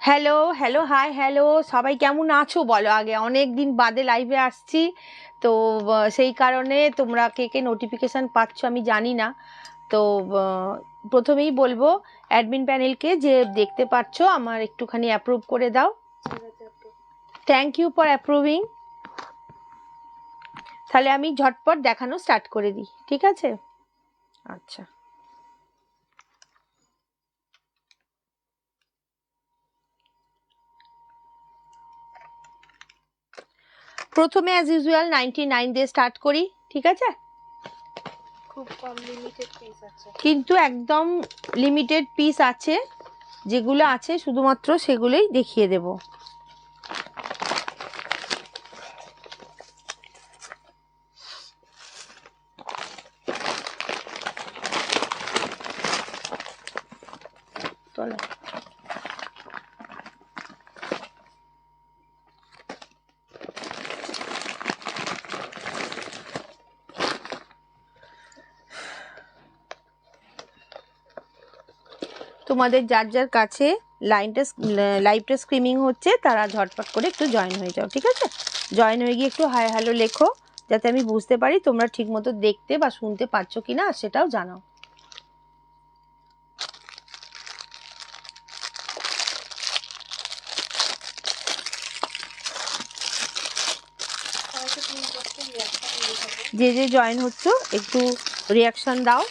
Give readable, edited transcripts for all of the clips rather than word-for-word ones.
Hello hello hi hello, সবাই কেমন আছো বলো আগে। অনেক দিন বাদে লাইভে আসছি তো সেই কারণে তোমরা কে কে নোটিফিকেশান পাচ্ছ আমি জানি না। তো প্রথমেই বলবো অ্যাডমিন প্যানেলকে যে দেখতে পাচ্ছ আমার একটুখানি অ্যাপ্রুভ করে দাও। Thank you for approving. তাহলে আমি ঝটপট দেখানো স্টার্ট করে দিই, ঠিক আছে? আচ্ছা, প্রথমে অ্যাজ ইউজুয়াল 99 দিয়ে স্টার্ট করি, ঠিক আছে? খুব কম লিমিটেড পিস আছে, কিন্তু একদম লিমিটেড পিস আছে, যেগুলো আছে শুধুমাত্র সেগুলোই দেখিয়ে দেব। চলো, তোমাদের যার যার কাছে লাইভটা স্ক্রিমিং হচ্ছে তারা ঝটপট করে একটু জয়েন হয়ে যাও, ঠিক আছে? জয়েন হয়ে গিয়ে একটু হাই হ্যালো লেখো, যাতে আমি বুঝতে পারি তোমরা ঠিকমতো দেখতে বা শুনতে পাচ্ছ কিনা সেটাও জানাও। যে যে জয়েন হচ্ছ একটু রিয়াকশন দাও,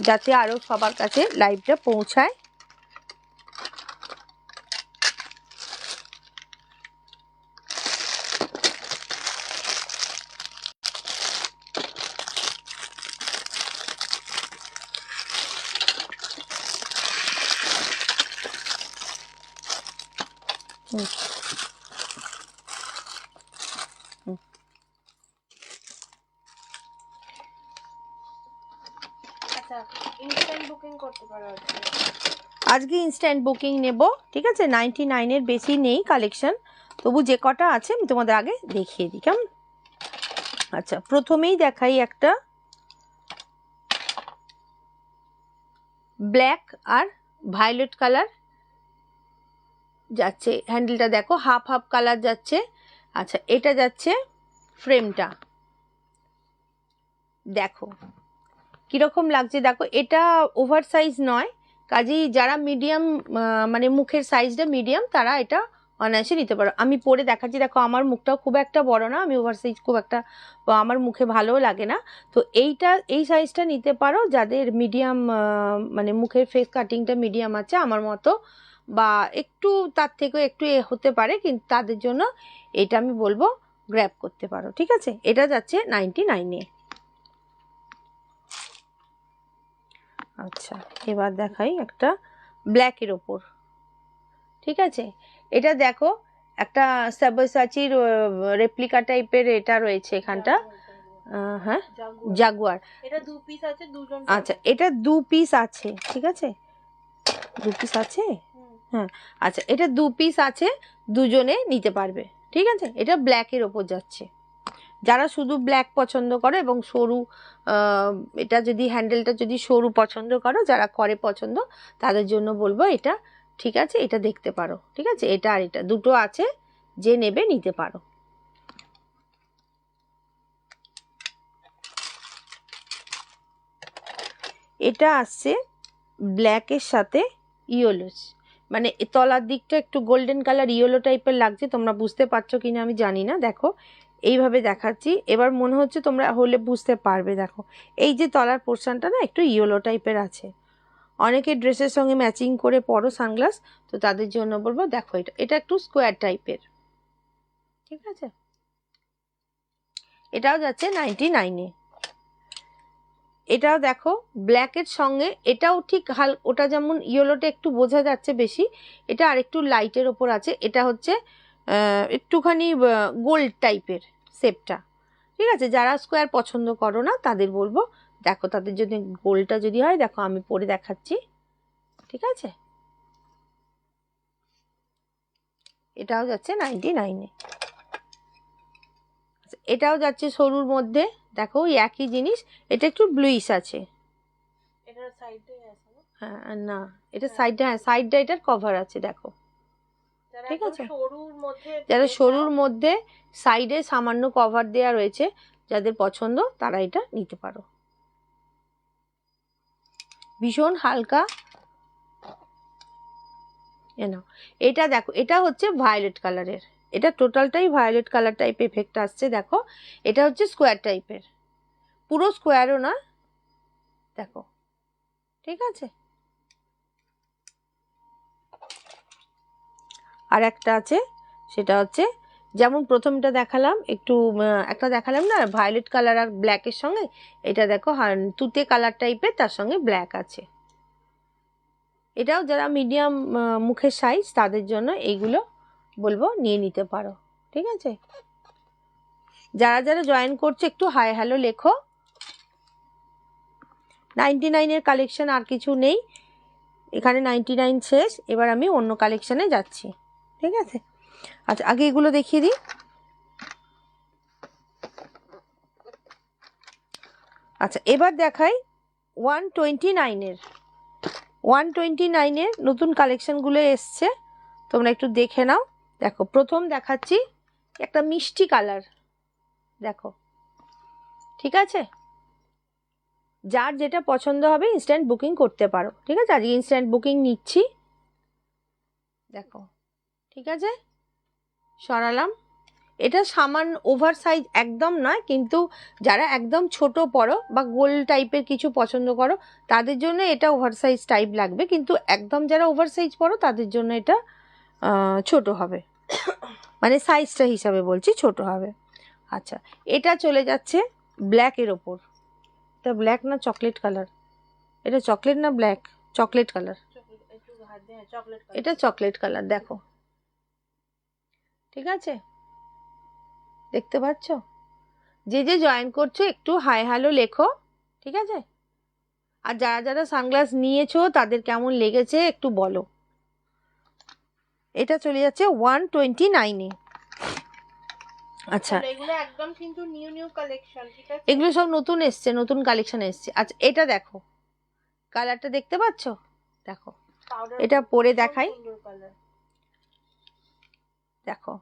যাতে আরো সবার কাছে লাইভটা পৌঁছায়। আজকে ইনস্ট্যান্ট বুকিং নেব, ঠিক আছে? 99-এর বেশি নেই কালেকশন, তবু যে কটা আছে আমি তোমাদের আগে দেখিয়ে দিই, কেমন? আচ্ছা, প্রথমেই দেখাই একটা ব্ল্যাক আর ভায়োলেট কালার যাচ্ছে, হ্যান্ডেলটা দেখো হাফ হাফ কালার যাচ্ছে। আচ্ছা, এটা যাচ্ছে ফ্রেমটা, দেখো কিরকম লাগছে, দেখো এটা ওভার সাইজ নয়, কাজেই যারা মিডিয়াম মানে মুখের সাইজটা মিডিয়াম তারা এটা অনায়াসে নিতে পারো। আমি পরে দেখাচ্ছি, দেখো আমার মুখটাও খুব একটা বড় না, আমি ওভার সাইজ খুব একটা আমার মুখে ভালোও লাগে না। তো এই সাইজটা নিতে পারো যাদের মিডিয়াম মানে মুখের ফেস কাটিংটা মিডিয়াম আছে আমার মতো, বা একটু তার থেকেও একটু এ হতে পারে, কিন্তু তাদের জন্য এটা আমি বলবো গ্র্যাব করতে পারো, ঠিক আছে? এটা যাচ্ছে 99-এ। আচ্ছা, এবার দেখাই একটা ব্ল্যাকের ওপর, ঠিক আছে? এটা দেখো একটা সাবসাচির রেপ্লিকা টাইপের এটা রয়েছে এখানটা, হ্যাঁ জাগুয়ার। এটা দু পিস আছে, দুজন। আচ্ছা, এটা দু পিস আছে, ঠিক আছে? দু পিস আছে, হ্যাঁ। আচ্ছা, এটা দু পিস আছে, দুজনে নিতে পারবে, ঠিক আছে? এটা ব্ল্যাকের ওপর যাচ্ছে। যারা শুধু ব্ল্যাক পছন্দ করো এবং সরু, এটা যদি হ্যান্ডেলটা যদি সরু পছন্দ করো, যারা করে পছন্দ তাদের জন্য বলবো এটা, ঠিক আছে? এটা দেখতে পারো, ঠিক আছে? এটা আর এটা দুটো আছে, যে নেবে নিতে পারো। এটা আসছে ব্ল্যাকের সাথে ইয়েলোস, মানে তলার দিকটা একটু গোল্ডেন কালার ইয়েলো টাইপের লাগছে, তোমরা বুঝতে পারছো কিনা আমি জানি না। দেখো এইভাবে দেখাচ্ছি, এবার মনে হচ্ছে তোমরা হলে বুঝতে পারবে। দেখো এই যে তলার পোর্শনটা না একটু ইয়েলো টাইপের আছে, অনেকে ড্রেসের সঙ্গে ম্যাচিং করে পরো সানগ্লাস, তো তাদের জন্য বলবো দেখো এটা এটা একটু স্কোয়ার টাইপের, ঠিক আছে? এটাও যাচ্ছে 99-এ। এটাও দেখো ব্ল্যাকের সঙ্গে, এটাও ঠিক ওটা যেমন ইয়েলোটা একটু বোঝা যাচ্ছে বেশি, এটা আর একটু লাইটের ওপর আছে, এটা হচ্ছে একটুখানি গোল্ড টাইপের শেপটা, ঠিক আছে? যারা স্কোয়ার পছন্দ করো না তাদের বলবো দেখো, তাদের জন্য গোল্ডটা যদি হয়, দেখো আমি পরে দেখাচ্ছি, ঠিক আছে? এটাও যাচ্ছে 99-এ। এটাও যাচ্ছে সরুর মধ্যে, দেখো ওই একই জিনিস, এটা একটু ব্লুইশ আছে। এটার সাইডে আছে না? হ্যাঁ না, এটা সাইডটা, হ্যাঁ সাইডটা এটার কভার আছে দেখো, যারা ঠিক একদম আছে। সরুর মধ্যে যারা দিতে সরুর চাও, মধ্যে সাইডে সামান্য কভার দেওয়া রয়েছে, যাদের পছন্দ তারা এটা নিতে পারো। ভীষণ হালকা। নাও, এটা দেখো, এটা হচ্ছে ভায়োলেট কালারের, এটা টোটালটাই ভায়োলেট কালার টাইপ এফেক্ট আসছে দেখো। এটা হচ্ছে স্কোয়ার টাইপের, পুরো স্কোয়ারও না দেখো, ঠিক আছে। আর একটা আছে, সেটা হচ্ছে যেমন প্রথমটা দেখালাম একটু, একটা দেখালাম না ভায়োলেট কালার আর ব্ল্যাকের সঙ্গে, এটা দেখো তুতে কালার টাইপের, তার সঙ্গে ব্ল্যাক আছে। এটাও যারা মিডিয়াম মুখের সাইজ তাদের জন্য এইগুলো বলবো নিয়ে নিতে পারো, ঠিক আছে। যারা যারা জয়েন করছে একটু হাই হ্যালো লেখো। 99-এর কালেকশন আর কিছু নেই এখানে, 99 শেষ, এবার আমি অন্য কালেকশনে যাচ্ছি, ঠিক আছে। আচ্ছা আগে এগুলো দেখিয়ে দিই। আচ্ছা এবার দেখাই 129-এর, 129-এর নতুন কালেকশনগুলো এসছে, তোমরা একটু দেখে নাও। দেখো প্রথম দেখাচ্ছি একটা মিষ্টি কালার দেখো, ঠিক আছে। যার যেটা পছন্দ হবে ইনস্ট্যান্ট বুকিং করতে পারো, ঠিক আছে। আজকে ইনস্ট্যান্ট বুকিং নিচ্ছি দেখো, ঠিক আছে। সরালাম। এটা সামান্য ওভার সাইজ একদম নয়, কিন্তু যারা একদম ছোট পরো বা গোল টাইপের কিছু পছন্দ করো তাদের জন্য এটা ওভার সাইজ টাইপ লাগবে, কিন্তু একদম যারা ওভার সাইজ পরো তাদের জন্য এটা ছোট হবে, মানে সাইজটা হিসাবে বলছি ছোট হবে। আচ্ছা এটা চলে যাচ্ছে ব্ল্যাকের ওপর, এটা ব্ল্যাক না চকলেট কালার, এটা চকলেট না ব্ল্যাক, চকলেট কালার, এটা চকলেট কালার দেখো, ঠিক আছে। দেখতে পাচ্ছ, যে যে জয়েন করছো একটু হাই হ্যালো লেখো, ঠিক আছে। আর যারা যারা সানগ্লাস নিয়েছো তাদের কেমন লেগেছে একটু বলো। এটা চলে যাচ্ছে 129-এ। আচ্ছা এগুলো একদম কিন্তু নিউ নিউ কালেকশন, ঠিক আছে, এগুলো সব নতুন এসছে, নতুন কালেকশন এসছে। আচ্ছা এটা দেখো, কালারটা দেখতে পাচ্ছ দেখো, এটা পরে দেখাই দেখো,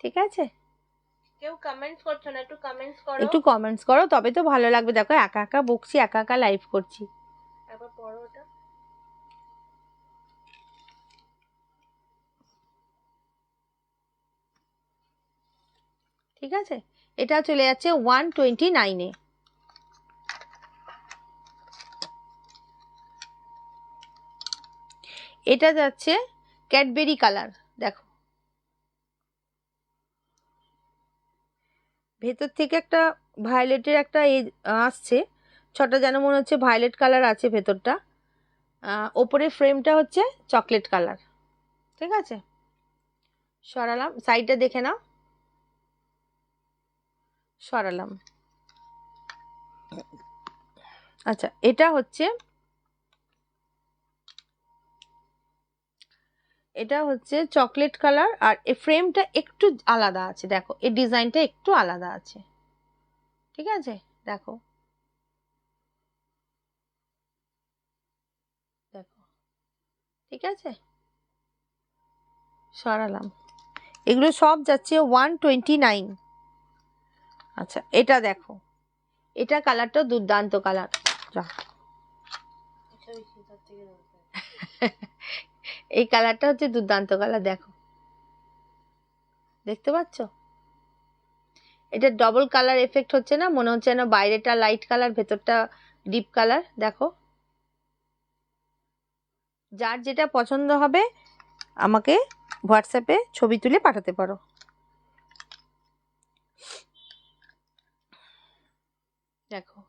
ঠিক আছে। কেউ কমেন্টস করছো না, একটু কমেন্টস করো, একটু কমেন্টস করো তবে তো ভালো লাগবে। দেখো একা একা বকছি, একা একা লাইভ করছি। একবার পড়ো ওটা। ঠিক আছে, এটা চলে যাচ্ছে 129-এ। এটা যাচ্ছে ক্যাডবেরি কালার দেখো, ভেতর থেকে একটা ভায়োলেটের একটা আসছে, ছটা যেন মনে হচ্ছে ভায়োলেট কালার আছে ভেতরটা, ওপরে ফ্রেমটা হচ্ছে চকলেট কালার, ঠিক আছে। সরালাম, সাইডটা দেখে নাও, সরালাম। আচ্ছা এটা হচ্ছে, এটা হচ্ছে চকলেট কালার, আর এই ফ্রেমটা একটু আলাদা আছে দেখো, এই ডিজাইনটা একটু আলাদা আছে, ঠিক আছে। দেখো দেখো, ঠিক আছে। সরালাম, এগুলো সব যাচ্ছে 129। আচ্ছা এটা দেখো, এটা কালারটা দুর্দান্ত কালার, এই কালারটা হচ্ছে দুর্দান্ত কালার দেখো, দেখতে পাচ্ছ। এটা ডবল কালার এফেক্ট হচ্ছে না, মনে হচ্ছে না বাইরেটা লাইট কালার ভেতরটা ডিপ কালার দেখো। যার যেটা পছন্দ হবে আমাকে হোয়াটসঅ্যাপে ছবি তুলে পাঠাতে পারো, দেখো,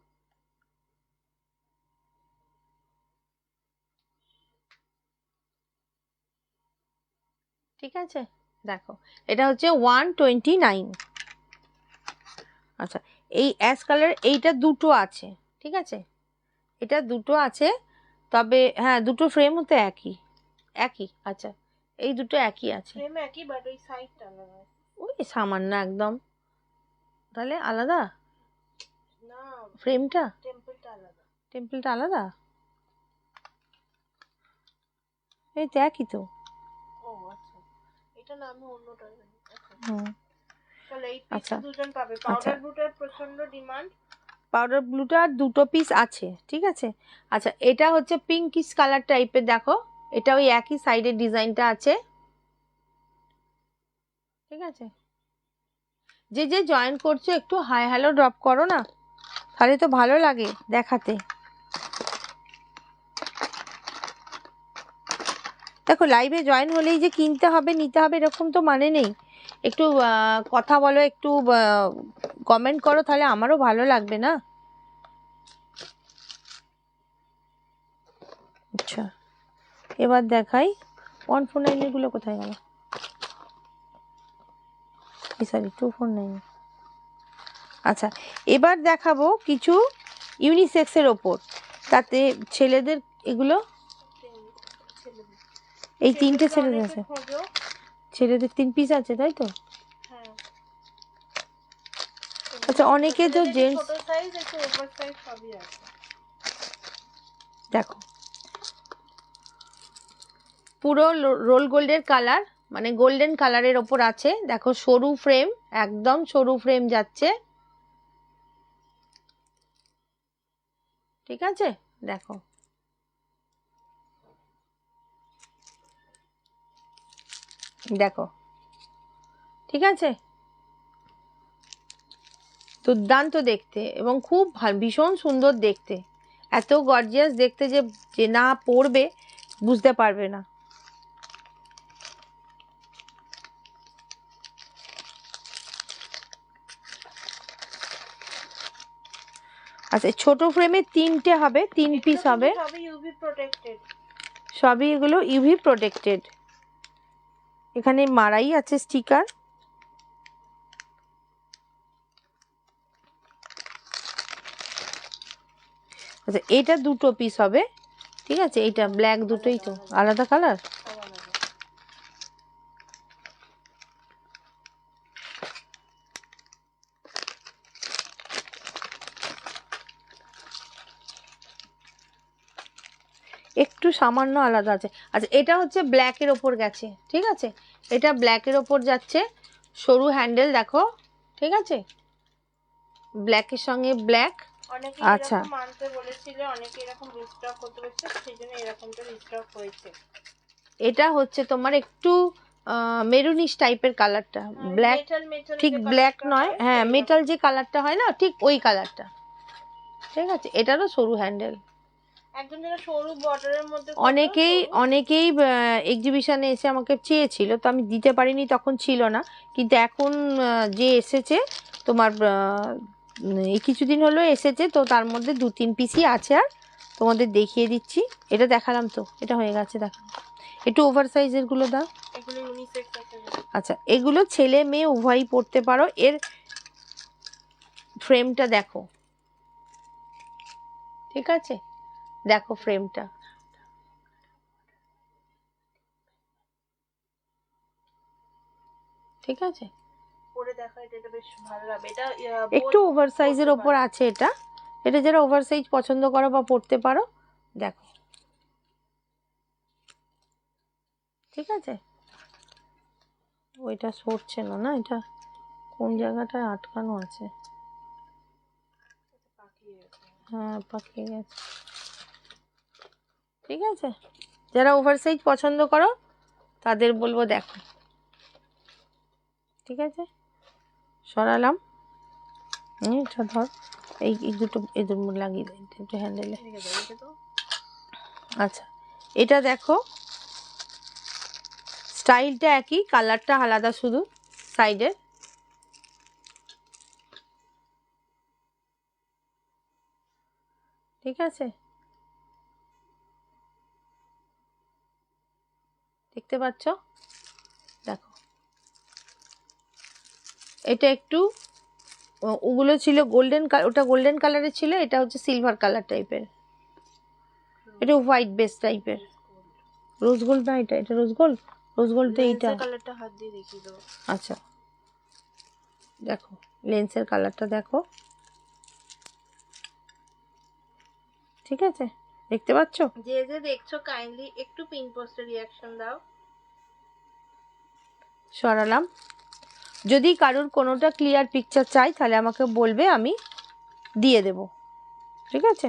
ঠিক আছে। দেখো এটা হচ্ছে 129। আচ্ছা এই অ্যাশ কালার এইটা দুটো আছে, ঠিক আছে, এটা দুটো আছে, তবে হ্যাঁ দুটো ফ্রেম হতে একই একই। আচ্ছা এই দুটো একই আছে, ফ্রেম একই বাট ওই সাইডটা আলাদা, ওই সামান্য একদম, তাহলে আলাদা না ফ্রেমটা, টেম্পলটা আলাদা, টেম্পলটা আলাদা। এই তো একই তো। ও আচ্ছা, এটা না আমি অন্যটা জানি। হুম চলো এই আচ্ছা পিসটা দুজন পাবে। আচ্ছা পাউডার ব্লুটার প্রচন্ড ডিমান্ড। পাউডার ব্লুটার দুটো পিস আছে, ঠিক আছে। আচ্ছা এটা হচ্ছে পিঙ্কিশ কালার টাইপের, দেখো এটা ওই একই সাইডের ডিজাইনটা আছে, ঠিক আছে। যে যে জয়েন করছো একটু হাই হ্যালো ড্রপ করো না, তাহলে তো ভালো লাগে দেখাতে। দেখো লাইভে জয়েন হলেই যে কিনতে হবে নিতে হবে এরকম তো মানে নেই। একটু কথা বলো, একটু কমেন্ট করো, তাহলে আমারও ভালো লাগবে না। আচ্ছা এবার দেখাই 149 গুলো কোথায় গেল, সরি 249। আচ্ছা এবার দেখাবো কিছু ইউনিসেক্সের ওপর, তাতে ছেলেদের এগুলো, এই তিনটে ছেলেদের আছে, খোঁজো। ছেলেদের 3 পিস আছে তাই তো। হ্যাঁ আচ্ছা অনেকে তো জেন্টস, ছোট সাইজ একটু ওভার সাইজ সবই আছে। দেখো পুরো রোল গোল্ডের কালার, মানে গোল্ডেন কালারের ওপর আছে, দেখো সরু ফ্রেম, একদম সরু ফ্রেম যাচ্ছে, ঠিক আছে। দেখো দেখো ঠিক আছে, দুর্দান্ত দেখতে এবং খুব ভীষণ সুন্দর দেখতে, এত গর্জিয়াস দেখতে যে যে না পরবে বুঝতে পারবে না। আচ্ছা ছোট ফ্রেমে 3টে হবে, 3 পিস হবে, সবই ইউভি প্রোটেক্টেড। সবই এগুলো ইউভি প্রোটেক্টেড, এখানে মারাই আছে স্টিকার। আচ্ছা এটা দুটো পিস হবে, ঠিক আছে, এইটা ব্ল্যাক দুটোই তো আলাদা কালার। একটু সামান্য আলাদা আছে। আচ্ছা এটা হচ্ছে ব্ল্যাকের ওপর গেছে, ঠিক আছে, এটা ব্ল্যাকের ওপর যাচ্ছে, সরু হ্যান্ডেল দেখো, ঠিক আছে, ব্ল্যাকের সঙ্গে ব্ল্যাক। অনেকে আচ্ছা এরকম আনতে বলেছিল, অনেকে এরকম রিস্টক করতে বলেছে, সেজন্য এরকমটা রিস্টক হয়েছে। এটা হচ্ছে তোমার একটু মেরুনিশ টাইপের কালারটা, ব্ল্যাক ঠিক ব্ল্যাক নয়, হ্যাঁ মেটাল যে কালারটা হয় না ঠিক ওই কালারটা, ঠিক আছে। এটারও সরু হ্যান্ডেল, একদম যেন সরু বর্ডারের মধ্যে অনেকেই এক্সিবিশনে এসে আমাকে চেয়েছিল, তো আমি দিতে পারিনি, তখন ছিল না। কিন্তু এখন যে এসেছে তোমার এই কিছুদিন হলো এসেছে, তো তার মধ্যে 2-3 পিসই আছে, আর তোমাদের দেখিয়ে দিচ্ছি। এটা দেখালাম তো, এটা হয়ে গেছে, দেখা একটু ওভার সাইজের গুলো দাও। এগুলো ইউনিসেক্স আছে। আচ্ছা এগুলো ছেলে মেয়ে উভয়ই পড়তে পারো। এর ফ্রেমটা দেখো, ঠিক আছে, দেখো ফ্রেমটা, ঠিক আছে, পরে দেখা, এটা বেশ ভালো লাগবে। এটা একটু ওভার সাইজের ওপর আছে এটা, এটা যারা ওভার সাইজ পছন্দ করো বা পড়তে পারো, দেখো, ঠিক আছে। ওইটা সরছে না, না এটা কোন জায়গাটায় আটকানো আছে, হ্যাঁ পাকিয়ে গেছে, ঠিক আছে। যারা ওভার সাইজ পছন্দ করো তাদের বলবো দেখো, ঠিক আছে, সরালাম, এটা ধর, এই দুটো এদের লাগিয়ে দেয় একটু হ্যান্ডেলে। আচ্ছা এটা দেখো, স্টাইলটা একই, কালারটা আলাদা শুধু সাইডের, ঠিক আছে, দেখতে পাচ্ছ, দেখো এটা একটু ওগুলো ছিল গোল্ডেন, ওটা গোল্ডেন কালারের ছিল, এটা হচ্ছে সিলভার কালার টাইপের, এটা হোয়াইট বেস টাইপের, রোজ গোল্ড না, এটা রোজ গোল্ড, রোজ গোল্ড তো এইটা কালারটা হাত দিয়ে দেখিয়ে দাও। আচ্ছা দেখো লেন্সের কালারটা দেখো, ঠিক আছে, দেখতে পাচ্ছ? যে যে দেখছো কাইন্ডলি একটু পিন পোস্টে রিঅ্যাকশন দাও। সরালাম। যদি কারোর কোনোটা ক্লিয়ার পিকচার চাই তাহলে আমাকে বলবে, আমি দিয়ে দেব, ঠিক আছে?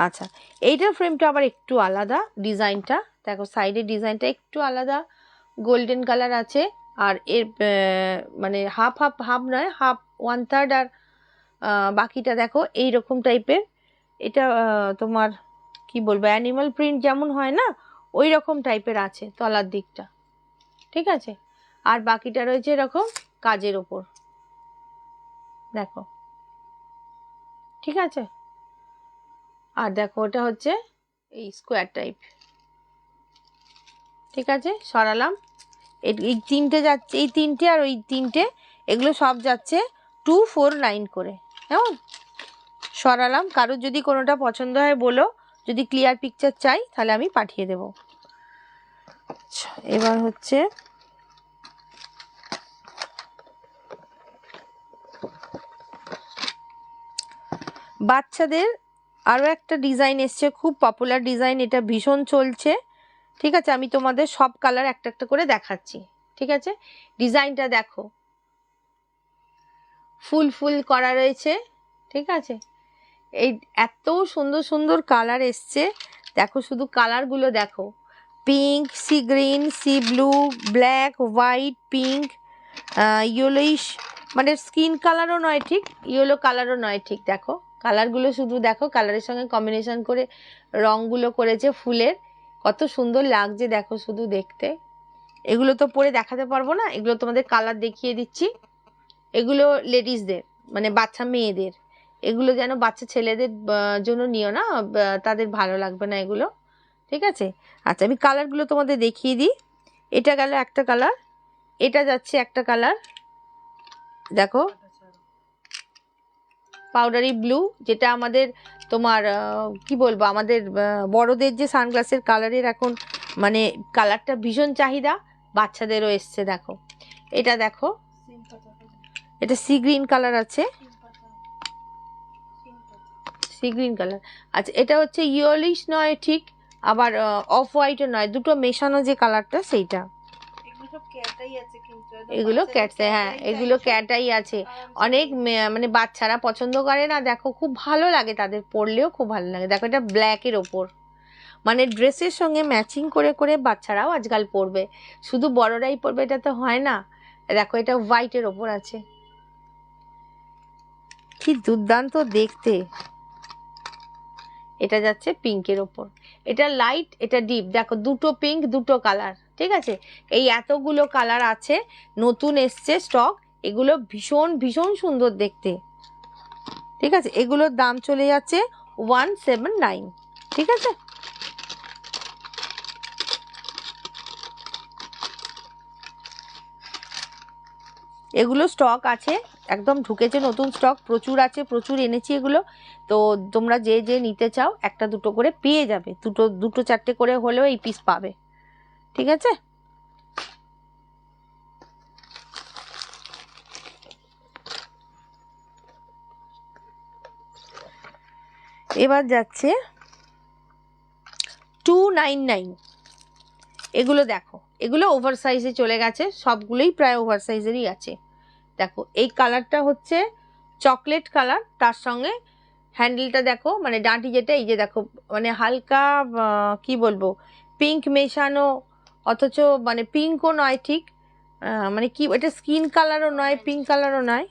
আচ্ছা, এইটার ফ্রেমটা আবার একটু আলাদা, ডিজাইনটা দেখো, সাইডের ডিজাইনটা একটু আলাদা, গোল্ডেন কালার আছে। আর এর মানে হাফ হাফ, হাফ নয়, হাফ 1/3, আর বাকিটা দেখো এইরকম টাইপের। এটা তোমার কি বলবো, অ্যানিমাল প্রিন্ট যেমন হয় না, ওই রকম টাইপের আছে তলার দিকটা, ঠিক আছে? আর বাকিটা রয়েছে এরকম কাজের ওপর, দেখো, ঠিক আছে? আর দেখো ওটা হচ্ছে এই স্কোয়ার টাইপ, ঠিক আছে? সরালাম। এই তিনটে যাচ্ছে, এই তিনটে আর ওই তিনটে, এগুলো সব যাচ্ছে 249 করে, কেমন? সরালাম। কারোর যদি কোনোটা পছন্দ হয় বলো, যদি ক্লিয়ার পিকচার চাই তাহলে আমি পাঠিয়ে দেব। আচ্ছা, এবার হচ্ছে বাচ্চাদের আরও একটা ডিজাইন এসছে, খুব পপুলার ডিজাইন, এটা ভীষণ চলছে, ঠিক আছে? আমি তোমাদের সব কালার একটা একটা করে দেখাচ্ছি, ঠিক আছে? ডিজাইনটা দেখো, ফুল ফুল করা রয়েছে, ঠিক আছে? এই এত সুন্দর সুন্দর কালার এসছে, দেখো শুধু কালারগুলো দেখো, pink, sea green, C blue, black, white, pink, yellowish, মানে স্কিন কালারও নয় ঠিক, ইয়েলো কালারও নয় ঠিক, দেখো কালারগুলো শুধু দেখো, কালারের সঙ্গে কম্বিনেশন করে রঙগুলো করেছে ফুলের, কত সুন্দর লাগছে দেখো শুধু দেখতে। এগুলো তো পরে দেখাতে পারবো না, এগুলো তোমাদের কালার দেখিয়ে দিচ্ছি। এগুলো লেডিসদের, মানে বাচ্চা মেয়েদের, এগুলো যেন বাচ্চা ছেলেদের জন্য নিও না, তাদের ভালো লাগবে না এগুলো, ঠিক আছে? আচ্ছা, আমি কালারগুলো তোমাদের দেখিয়ে দিই। এটা গেল একটা কালার, এটা যাচ্ছে একটা কালার, দেখো পাউডারি ব্লু, যেটা আমাদের তোমার কি বলবো, আমাদের বড়দের যে সানগ্লাসের কালারের এখন মানে কালারটা ভীষণ চাহিদা, বাচ্চাদেরও এসছে দেখো। এটা দেখো, এটা সি গ্রিন কালার আছে, সি গ্রিন কালার। আচ্ছা, এটা হচ্ছে ইয়েলোইশ নয় ঠিক, আবার অফ হোয়াইটও নয়, দুটো মেশানো যে কালারটা সেইটা। এগুলো ক্যাটসে, হ্যাঁ এগুলো ক্যাটাই আছে। অনেক মানে বাচ্চারা পছন্দ করে না, দেখো খুব ভালো লাগে তাদের, পরলেও খুব ভালো লাগে। দেখো এটা ব্ল্যাকের ওপর, মানে ড্রেসের সঙ্গে ম্যাচিং করে করে বাচ্চারাও আজকাল পরবে, শুধু বড়রাই পরবে এটা তো হয় না। দেখো এটা হোয়াইটের ওপর আছে, কি দুর্দান্ত দেখতে। এটা যাচ্ছে পিঙ্কের ওপর, এটা লাইট, এটা ডিপ, দেখো দুটো পিঙ্ক, দুটো কালার, ঠিক আছে? এই এতগুলো কালার আছে, নতুন এসছে স্টক, এগুলো ভীষণ ভীষণ সুন্দর দেখতে, ঠিক আছে? এগুলোর দাম চলে যাচ্ছে 179, ঠিক আছে? এগুলো স্টক আছে, একদম ঢুকেছে নতুন স্টক, প্রচুর আছে, প্রচুর এনেছি এগুলো। তো তোমরা যে যে নিতে চাও একটা দুটো করে পেয়ে যাবে, দুটো দুটো চারটে করে হলেও এই পিস পাবে, ঠিক আছে? এবার যাচ্ছে 299, এগুলো দেখো, এগুলো ওভার সাইজে চলে গেছে, সবগুলোই প্রায় ওভার সাইজেরই আছে। দেখো এই কালারটা হচ্ছে চকলেট কালার, তার সঙ্গে হ্যান্ডেলটা দেখো, মানে ডাঁটি যেটা, এই যে দেখো, মানে হালকা কি বলবো, পিঙ্ক মেশানো, অথচ মানে পিঙ্কও নয় ঠিক, মানে কি এটা স্কিন কালারও নয়, পিঙ্ক কালারও নয়।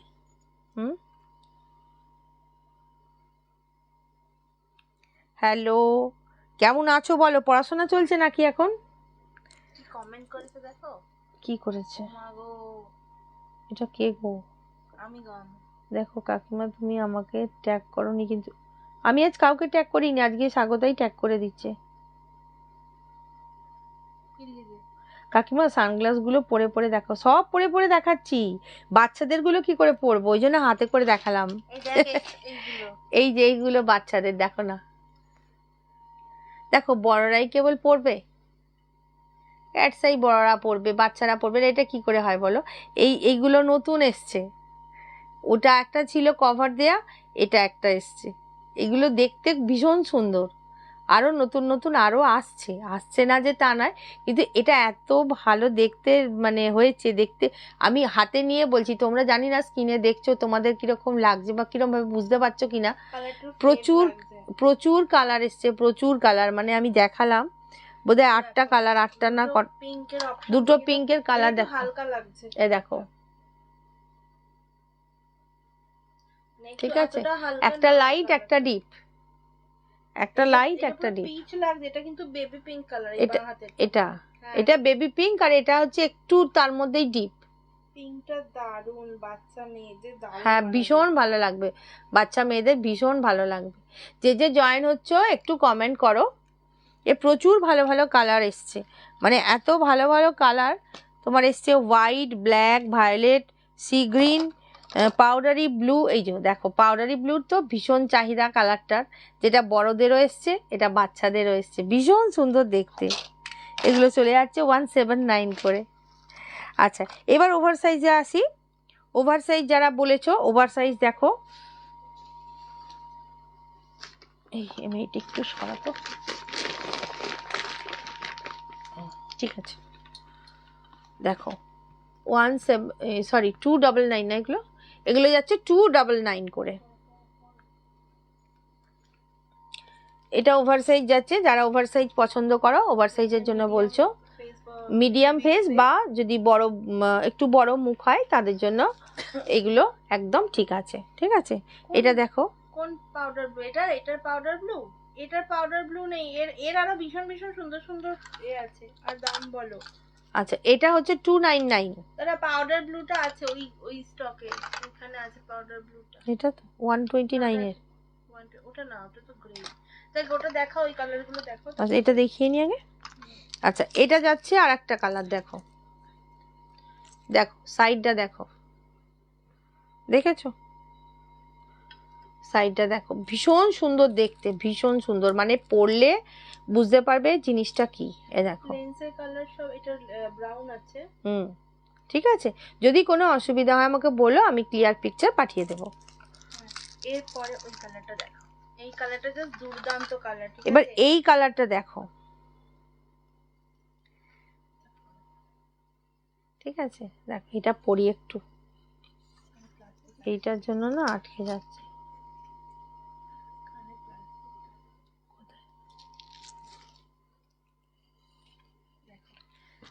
হ্যালো, কেমন আছো বলো? পড়াশোনা চলছে নাকি এখন? কমেন্ট করেছে দেখো, কি করেছে? মাগো এটা কে গো? আমি গান। দেখো কাকিমা, তুমি আমাকে ট্যাগ করোনি, কিন্তু আমি আজ কাউকে ট্যাগ করিনি, আজকে স্বাগতাই ট্যাগ করে দিচ্ছে। কাকিমা সানগ্লাস গুলো পরে পরে দেখো, সব পরে পরে দেখাচ্ছি, বাচ্চাদের গুলো কি করে পরবো, ওই জন্য হাতে করে দেখালাম। এই যে এইগুলো বাচ্চাদের, দেখো না, দেখো বড়রাই কেবল পরবে, ক্যাটসাই বড়রা পরবে, বাচ্চারা পরবে, এটা কি করে হয় বলো? এইগুলো নতুন এসছে, ওটা একটা ছিল কভার দেয়া, এটা একটা এসছে, এগুলো দেখতে ভীষণ সুন্দর। আরো নতুন নতুন আরো আসছে না যে তা নয়, কিন্তু এটা এত ভালো দেখতে মানে হয়েছে, দেখতে আমি হাতে নিয়ে বলছি, তোমরা জানি না স্ক্রিনে দেখছো তোমাদের কিরকম লাগছে বা কিরকম ভাবে বুঝতে পারছো কিনা। প্রচুর প্রচুর কালার এসছে, প্রচুর কালার, মানে আমি দেখালাম বোধহয় 8টা কালার, 8টা না, দুটো পিঙ্কের কালার দেখো, হালকা লাগছে, এ দেখো, ঠিক আছে, একটা লাইট একটা ডিপ, একটা লাইট একটা ডিপ। পিচ লাগছে, এটা কিন্তু বেবি পিঙ্ক কালার, এটা এটা বেবি পিঙ্ক, আর এটা হচ্ছে একটু তার মধ্যেই ডিপ। পিঙ্কটা দারুন, বাচ্চা মেয়েদের দারুন, হ্যাঁ ভীষণ ভালো লাগবে, বাচ্চা মেয়েদের ভীষণ ভালো লাগবে। যে যে জয়েন হচ্ছে একটু কমেন্ট করো। এ প্রচুর ভালো ভালো কালার এসছে, মানে এত ভালো ভালো কালার তোমার এসছে, white, black, violet, sea green, powdery blue. এই যে দেখো পাউডারি ব্লুর তো ভীষণ চাহিদা কালারটার, যেটা বড়দেরও এসছে, এটা বাচ্চাদেরও এসছে, ভীষণ সুন্দর দেখতে। এগুলো চলে যাচ্ছে 179 করে। আচ্ছা এবার ওভার সাইজে আসি। ওভার সাইজ যারা বলেছো, ওভার সাইজ দেখো, এই মেয়েটা একটু সরাতো, ঠিক আছে, দেখো 299 না, এগুলো এগুলো যাচ্ছে 299 করে। এটা ওভার সাইজ যাচ্ছে, যারা ওভার সাইজ পছন্দ করো, ওভার সাইজের জন্য বলছো, মিডিয়াম ফেস বা যদি বড় একটু বড় মুখ হয় তাদের জন্য এগুলো একদম ঠিক আছে, ঠিক আছে। এটা দেখো কোন পাউডার ব্লু, এটার পাউডার ব্লু, এটার পাউডার ব্লু নেই, এর আরো ভীষণ ভীষণ সুন্দর সুন্দর এ আছে, আর দাম বলো। আচ্ছা এটা হচ্ছে 299, তাহলে পাউডার ব্লুটা আছে ওই স্টকে, এখানে আছে পাউডার ব্লুটা, এটা তো 129 এর। ওটা না, ওটা তো গ্রে, তাই ওটা দেখাও, ওই কালারগুলো দেখো। আচ্ছা এটা দেখিয়ে নি আগে। আচ্ছা এটা যাচ্ছে আর একটা কালার, দেখো দেখো সাইডটা দেখো, দেখেছো সাইডটা দেখো, ভীষণ সুন্দর দেখতে, ভীষণ সুন্দর, মানে পরলে বুঝতে পারবে জিনিসটা কি। এ দেখো লেন্সের কালার সব, এটা ব্রাউন আছে। ঠিক আছে, যদি কোনো অসুবিধা হয় আমাকে বলো, আমি ক্লিয়ার পিকচার পাঠিয়ে দেবো। এরপরে ওই কালারটা দেখো, এই কালারটা জাস্ট দুর্দান্ত কালার। এবার এই কালারটা দেখো, ঠিক আছে, দেখ এটা পরি একটু, এইটার জন্য না আটকে যাচ্ছে,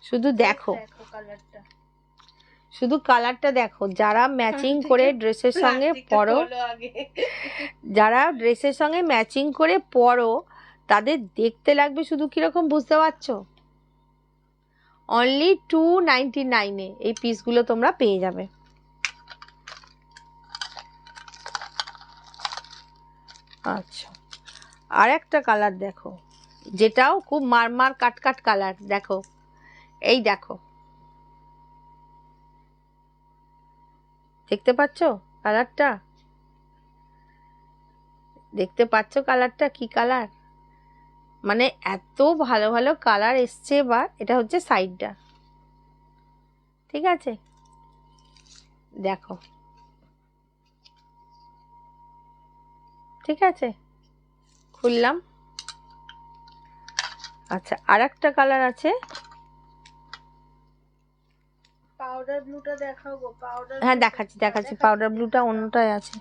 শুধু দেখো কালারটা, শুধু কালারটা দেখো, যারা ম্যাচিং করে ড্রেসের সঙ্গে পরো, যারা ড্রেসের সঙ্গে ম্যাচিং করে পরো তাদের দেখতে লাগবে শুধু কিরকম, বুঝতে পারছো। অনলি 299 এ এই পিসগুলো তোমরা পেয়ে যাবে। আচ্ছা আর একটা কালার দেখো, যেটাও খুব মারমার কাটকাট কালার, দেখো এই দেখো, দেখতে পাচ্ছো কালারটা, দেখতে পাচ্ছো কালারটা কি কালার, মানে এত ভালো ভালো কালার এসছে। এবার এটা হচ্ছে সাইডটা, ঠিক আছে, দেখো ঠিক আছে, খুললাম। আচ্ছা আর একটা কালার আছে, পাউডার ব্লুটা দেখাও গো, পাউডার, হ্যাঁ দেখাচ্ছি দেখাচ্ছি, পাউডার ব্লুটা অন্যটায় আছে,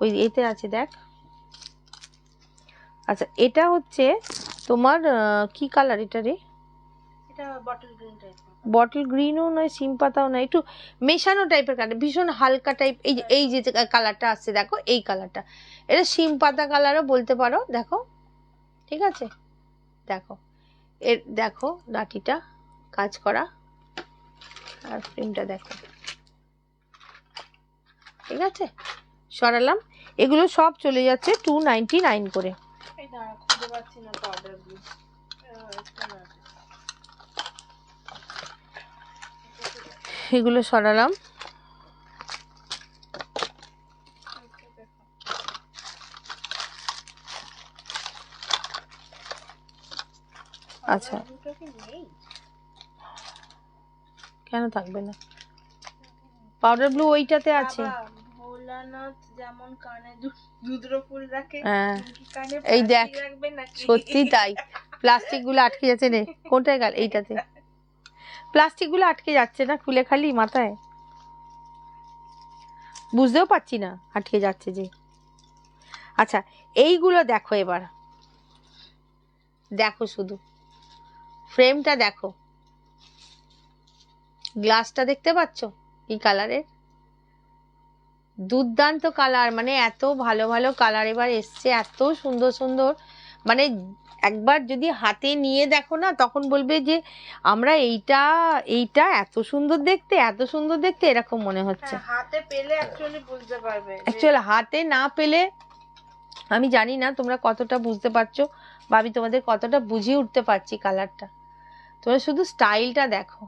ওই এতে আছে দেখ। আচ্ছা এটা হচ্ছে তোমার কি কালার এটা রে, এটা বটল গ্রিন টাইপের, বটল গ্রিনও নয়, সিম পাতাও নয়, একটু মেশানো টাইপের কালার, ভীষণ হালকা টাইপ। এই যে কালারটা আসছে দেখো, এই কালারটা, এটা সিম পাতা কালারও বলতে পারো, দেখো ঠিক আছে, দেখো এর দেখো লাঠিটা কাজ করা, আর প্রিন্টটা দেখো, ঠিক আছে, সরালাম। এগুলো সব চলে যাচ্ছে 299 করে। এই দাঁড়া, খুঁজে পাচ্ছি না পাউডার ব্লু, এগুলো সরালাম। আচ্ছা কেন থাকবে না, পাউডার ব্লু ওইটাতে আছে, ভোলা ভোলানাথ যেমন কানে দুধরো ফুল রাখে, হ্যাঁ তুমি কি কানে এই দেখ প্লাস্টিক রাখবে নাকি? সত্যি তাই, প্লাস্টিক গুলো আটকে যাচ্ছে রে, কোনটায় গেল এইটাতে, প্লাস্টিক গুলো আটকে যাচ্ছে না খুলে খালি মাথায়, বুঝতেও পারছি না আটকে যাচ্ছে যে। আচ্ছা এইগুলো দেখো এবার, দেখো শুধু ফ্রেমটা দেখো, গ্লাসটা দেখতে পাচ্ছো কি কালারের, দুর্দান্ত কালার, মানে এত ভালো ভালো কালার এবার এসছে, এত সুন্দর সুন্দর, মানে একবার যদি হাতে নিয়ে দেখো না তখন বলবে যে আমরা এইটা এইটা এত সুন্দর দেখতে, এত সুন্দর দেখতে, এরকম মনে হচ্ছে। হ্যাঁ, হাতে পেলে অ্যাকচুয়ালি বুঝতে পারবে। অ্যাকচুয়ালি হাতে না পেলে আমি জানি না তোমরা কতটা বুঝতে পারছো, বা আমি তোমাদের কতটা বুঝিয়ে উঠতে পারছি কালারটা, তোমরা শুধু স্টাইলটা দেখো,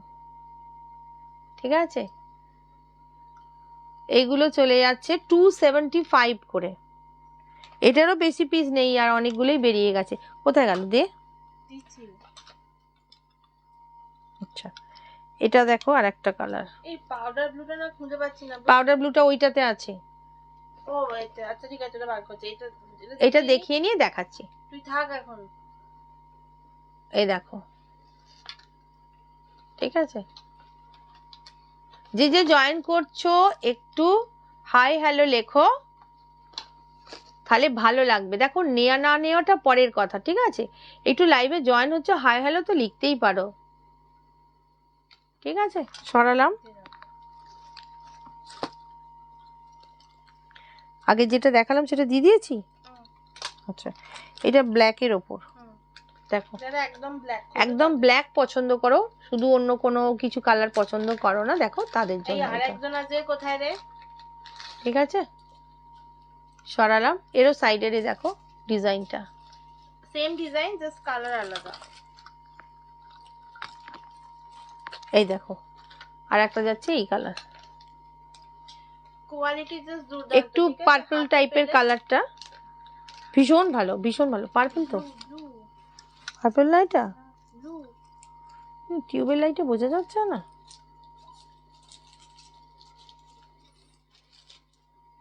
ঠিক আছে। এইগুলো চলে যাচ্ছে 275 করে, এটারও বেশি পিস নেই, আর অনেকগুলোই বেরিয়ে গেছে। কোথায় গেল দে, আচ্ছা এটা দেখো আর একটা কালার, এই পাউডার ব্লুটা না খুঁজে পাচ্ছি না। পাউডার ব্লুটা ওইটাতে আছে। ও এটা, আচ্ছা ঠিক আছে, এটা বার করছি। এটা দেখিয়ে নিয়ে দেখাচ্ছি, তুই থাক এখন। এই দেখো, ঠিক আছে। যে যে জয়েন করছো একটু হাই হ্যালো লেখো, তাহলে ভালো লাগবে। দেখো নেওয়া না নেওয়াটা পরের কথা, ঠিক আছে, একটু লাইভে জয়েন হচ্ছে, হাই হ্যালো তো লিখতেই পারো, ঠিক আছে। সরালাম, আগে যেটা দেখালাম সেটা দিয়ে দিয়েছি। আচ্ছা এটা ব্ল্যাকের ওপর, দেখো একদম ব্ল্যাক পছন্দ করো, শুধু অন্য কোনো কিছু কালার পছন্দ করো না, দেখো তাদের জন্য। আর একজন আছে কোথায় রে, ঠিক আছে সরালাম, এরও সাইডে দেখো ডিজাইনটা, সেম ডিজাইন জাস্ট কালার আলাদা। এই দেখো আর একটা যাচ্ছে এই কালার, কোয়ালিটি জাস্ট দুর্দান্ত, একটু পার্পল টাইপের কালারটা, ভীষণ ভালো ভীষণ ভালো। পার্পল তো, পার্পল লাইটটা, টিউবের লাইটে বোঝা যাচ্ছে না,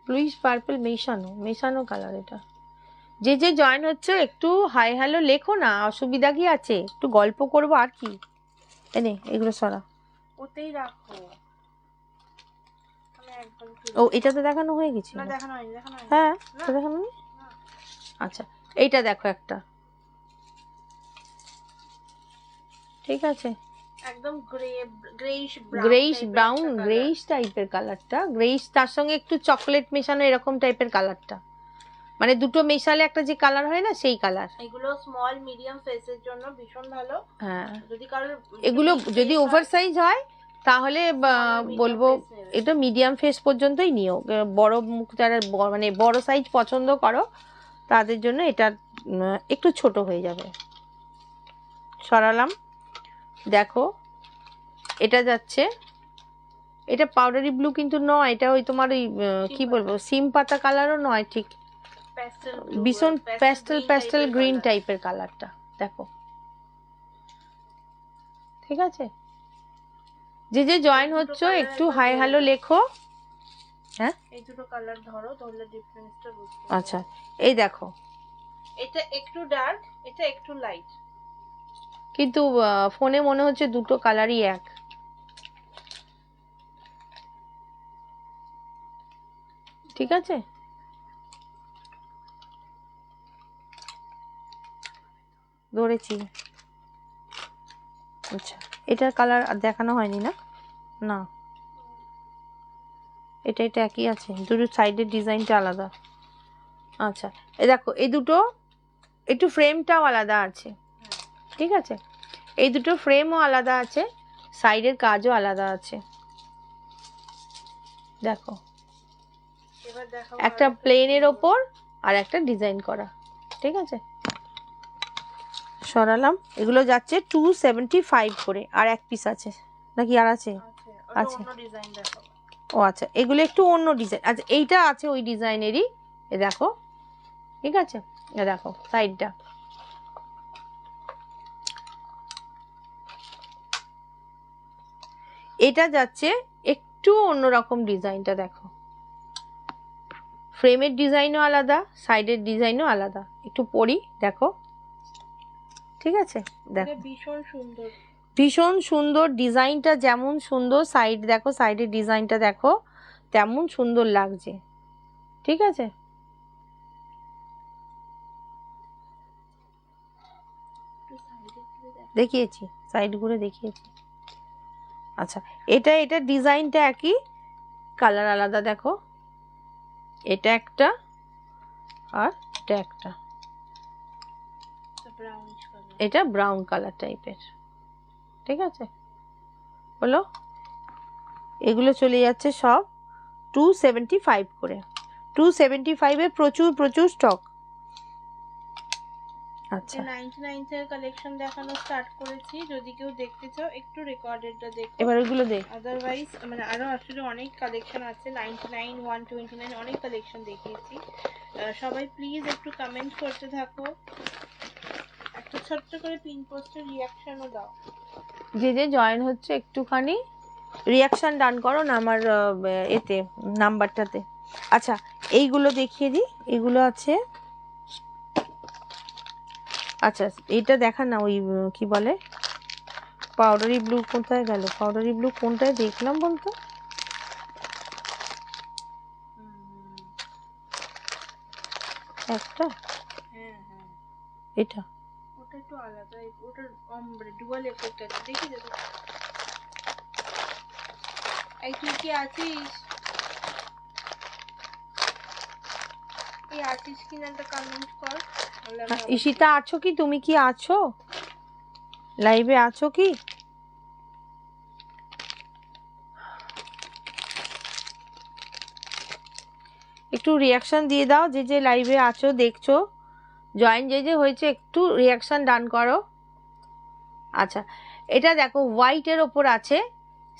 ব্লুইশ পার্পল মেশানো মেশানো কালার এটা। যে যে জয়েন হচ্ছে একটু হাই হ্যালো লেখো না, অসুবিধা কি আছে, একটু গল্প করবো আর কি। এনে এগুলো সরা, ওতেই রাখো। ও এটাতে দেখানো হয়ে গেছে না, দেখানো হয়নি, দেখানো হয়নি। হ্যাঁ দেখানো নেই, আচ্ছা এইটা দেখো একটা, ঠিক আছে, একদম গ্রেইশ ব্রাউন, গ্রেইশ টাইপের কালারটা, গ্রেইশ তার সঙ্গে একটু চকলেট মেশানো এরকম টাইপের কালারটা, মানে দুটো মেশালে একটা যে কালার হয় না সেই কালার। এগুলো স্মল মিডিয়াম ফেসের জন্য ভীষণ ভালো। হ্যাঁ যদি কারোর এগুলো যদি ওভার সাইজ হয় তাহলে বলবো এটা মিডিয়াম ফেস পর্যন্তই নিও, বড় মুখ যারা মানে বড় সাইজ পছন্দ করো তাদের জন্য এটা একটু ছোট হয়ে যাবে। সরালাম, দেখো এটা যাচ্ছে, এটা পাউডারি ব্লু কিন্তু নয়, এটা ওই তোমার ওই কি বলবো সিম পাতা কালারও নয়, ঠিক ভীষণ প্যাস্টেল গ্রিন টাইপের কালারটা, দেখো ঠিক আছে। যে যে জয়েন হচ্ছে একটু হাই হ্যালো লেখো। হ্যাঁ এই দুটো কালার ধরো, ধরলে ডিফারেন্সটা বুঝতে পারবে। আচ্ছা এই দেখো, এটা একটু ডার্ক, এটা একটু লাইট, কিন্তু ফোনে মনে হচ্ছে দুটো কালারই এক, ঠিক আছে। ধরেছি, আচ্ছা এটার কালার দেখানো হয়নি না, না এটা এটা একই আছে, দুটো সাইডের ডিজাইনটা আলাদা। আচ্ছা এই দেখো এই দুটো একটু ফ্রেমটাও আলাদা আছে, ঠিক আছে, এই দুটো ফ্রেমও আলাদা আছে, সাইডের কাজও আলাদা আছে, দেখো এবার দেখো একটা প্লেনের ওপর আর একটা ডিজাইন করা, ঠিক আছে। সরালাম, এগুলো যাচ্ছে 275 করে, আর এক পিস আছে নাকি আর আছে, আছে অন্য ডিজাইন দেখো। ও আচ্ছা এগুলো একটু অন্য ডিজাইন, আচ্ছা এইটা আছে ওই ডিজাইনেরই, এ দেখো ঠিক আছে, এ দেখো সাইডটা, এটা যাচ্ছে একটু অন্যরকম ডিজাইনটা, দেখো ফ্রেমের ডিজাইনও আলাদা, সাইডের ডিজাইনও আলাদা। একটু পরি, দেখো। ঠিক আছে, দেখো ভীষণ সুন্দর, ভীষণ সুন্দর। ডিজাইনটা যেমন সুন্দর, সাইড দেখো, সাইডের ডিজাইনটা দেখো তেমন সুন্দর লাগছে। ঠিক আছে, দেখিয়েছি, সাইড ঘুরে দেখিয়েছি। আচ্ছা, এটা ডিজাইনটা একই, কালার আলাদা। দেখো এটা একটা আর এটা একটা, এটা ব্রাউন কালার টাইপের। ঠিক আছে, বলো। এগুলো চলে যাচ্ছে সব 275 করে। 275 প্রচুর প্রচুর স্টক। আচ্ছা, 99 এর কালেকশন দেখানো স্টার্ট করেছি, যদি কেউ দেখতে চাও একটু রেকর্ডেডটা দেখো। এবার ওইগুলো দেখ। আদারওয়াইজ মানে আরো আসলে অনেক কালেকশন আছে, 99, 129 অনেক কালেকশন দেখিয়েছি। সবাই প্লিজ একটু কমেন্ট করতে থাকো, একটা ছোট্ট করে পিন পোস্টের রিঅ্যাকশনও দাও। যে যে জয়েন হচ্ছে একটুখানি রিঅ্যাকশন ডান করো না আমার এতে নাম্বারটাতে। আচ্ছা, এইগুলো দেখিয়ে দিই, এগুলো আছে। আচ্ছা, এটা দেখা না, ওই কি বলে পাউডারি ব্লু, কোথায় গেল পাউডারি ব্লু? কোনটায় দেখলাম বলতো? একটা, এটা ওটা একটু আলাদা, ওটার ডুয়াল এফেক্ট আছে, দেখি যাবে। এই তুই কি আছিস? এই আছিস কি না একটা কমেন্ট কর। ঈশিতা আছো কি? তুমি কি আছো লাইভে? আছো কি? একটু রিয়াকশন দিয়ে দাও, যে যে লাইভে আছো দেখছো, জয়েন যে যে হয়েছে একটু রিয়াকশন ডান করো। আচ্ছা, এটা দেখো হোয়াইটের ওপর আছে,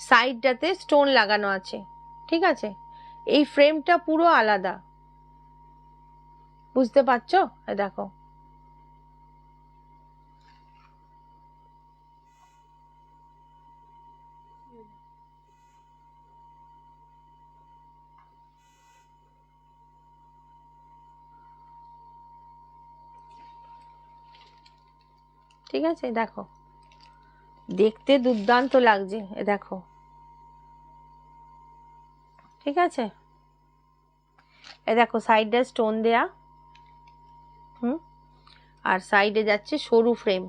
সাইডটাতে স্টোন লাগানো আছে। ঠিক আছে, এই ফ্রেমটা পুরো আলাদা, বুঝতে পারছো? দেখো, ঠিক আছে, দেখো দেখতে দুর্দান্ত লাগছে, দেখো। ঠিক আছে, দেখো সাইডে স্টোন দেয়া, আর সাইডে যাচ্ছে সরু ফ্রেম,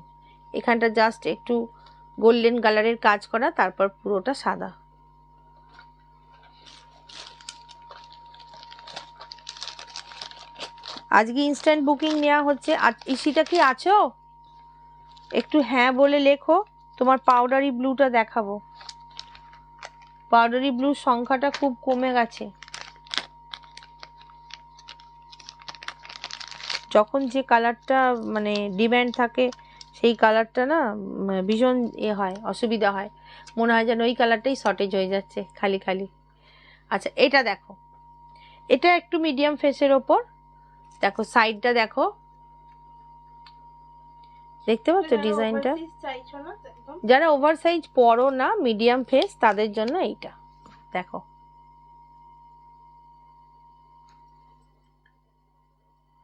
এখানটা জাস্ট একটু গোল্ডেন কালারের কাজ করা, তারপর পুরোটা সাদা। আজকে ইনস্ট্যান্ট বুকিং নেওয়া হচ্ছে। ঈশিতা কি আছো? একটু হ্যাঁ বলে লেখো। তোমার পাউডারি ব্লুটা দেখাবো। পাউডারি ব্লুর সংখ্যাটা খুব কমে গেছে। যখন যে কালারটা মানে ডিম্যান্ড থাকে, সেই কালারটা না ভীষণ হয়, অসুবিধা হয়, মনে হয় যেন ওই কালারটাই শর্টেজ হয়ে যাচ্ছে খালি খালি। আচ্ছা, এটা দেখো, এটা একটু মিডিয়াম ফেসের ওপর, দেখো সাইডটা দেখো, দেখতে পাচ্ছ ডিজাইনটা? যারা ওভার সাইজ পরো না, মিডিয়াম ফেস, তাদের জন্য এইটা দেখো।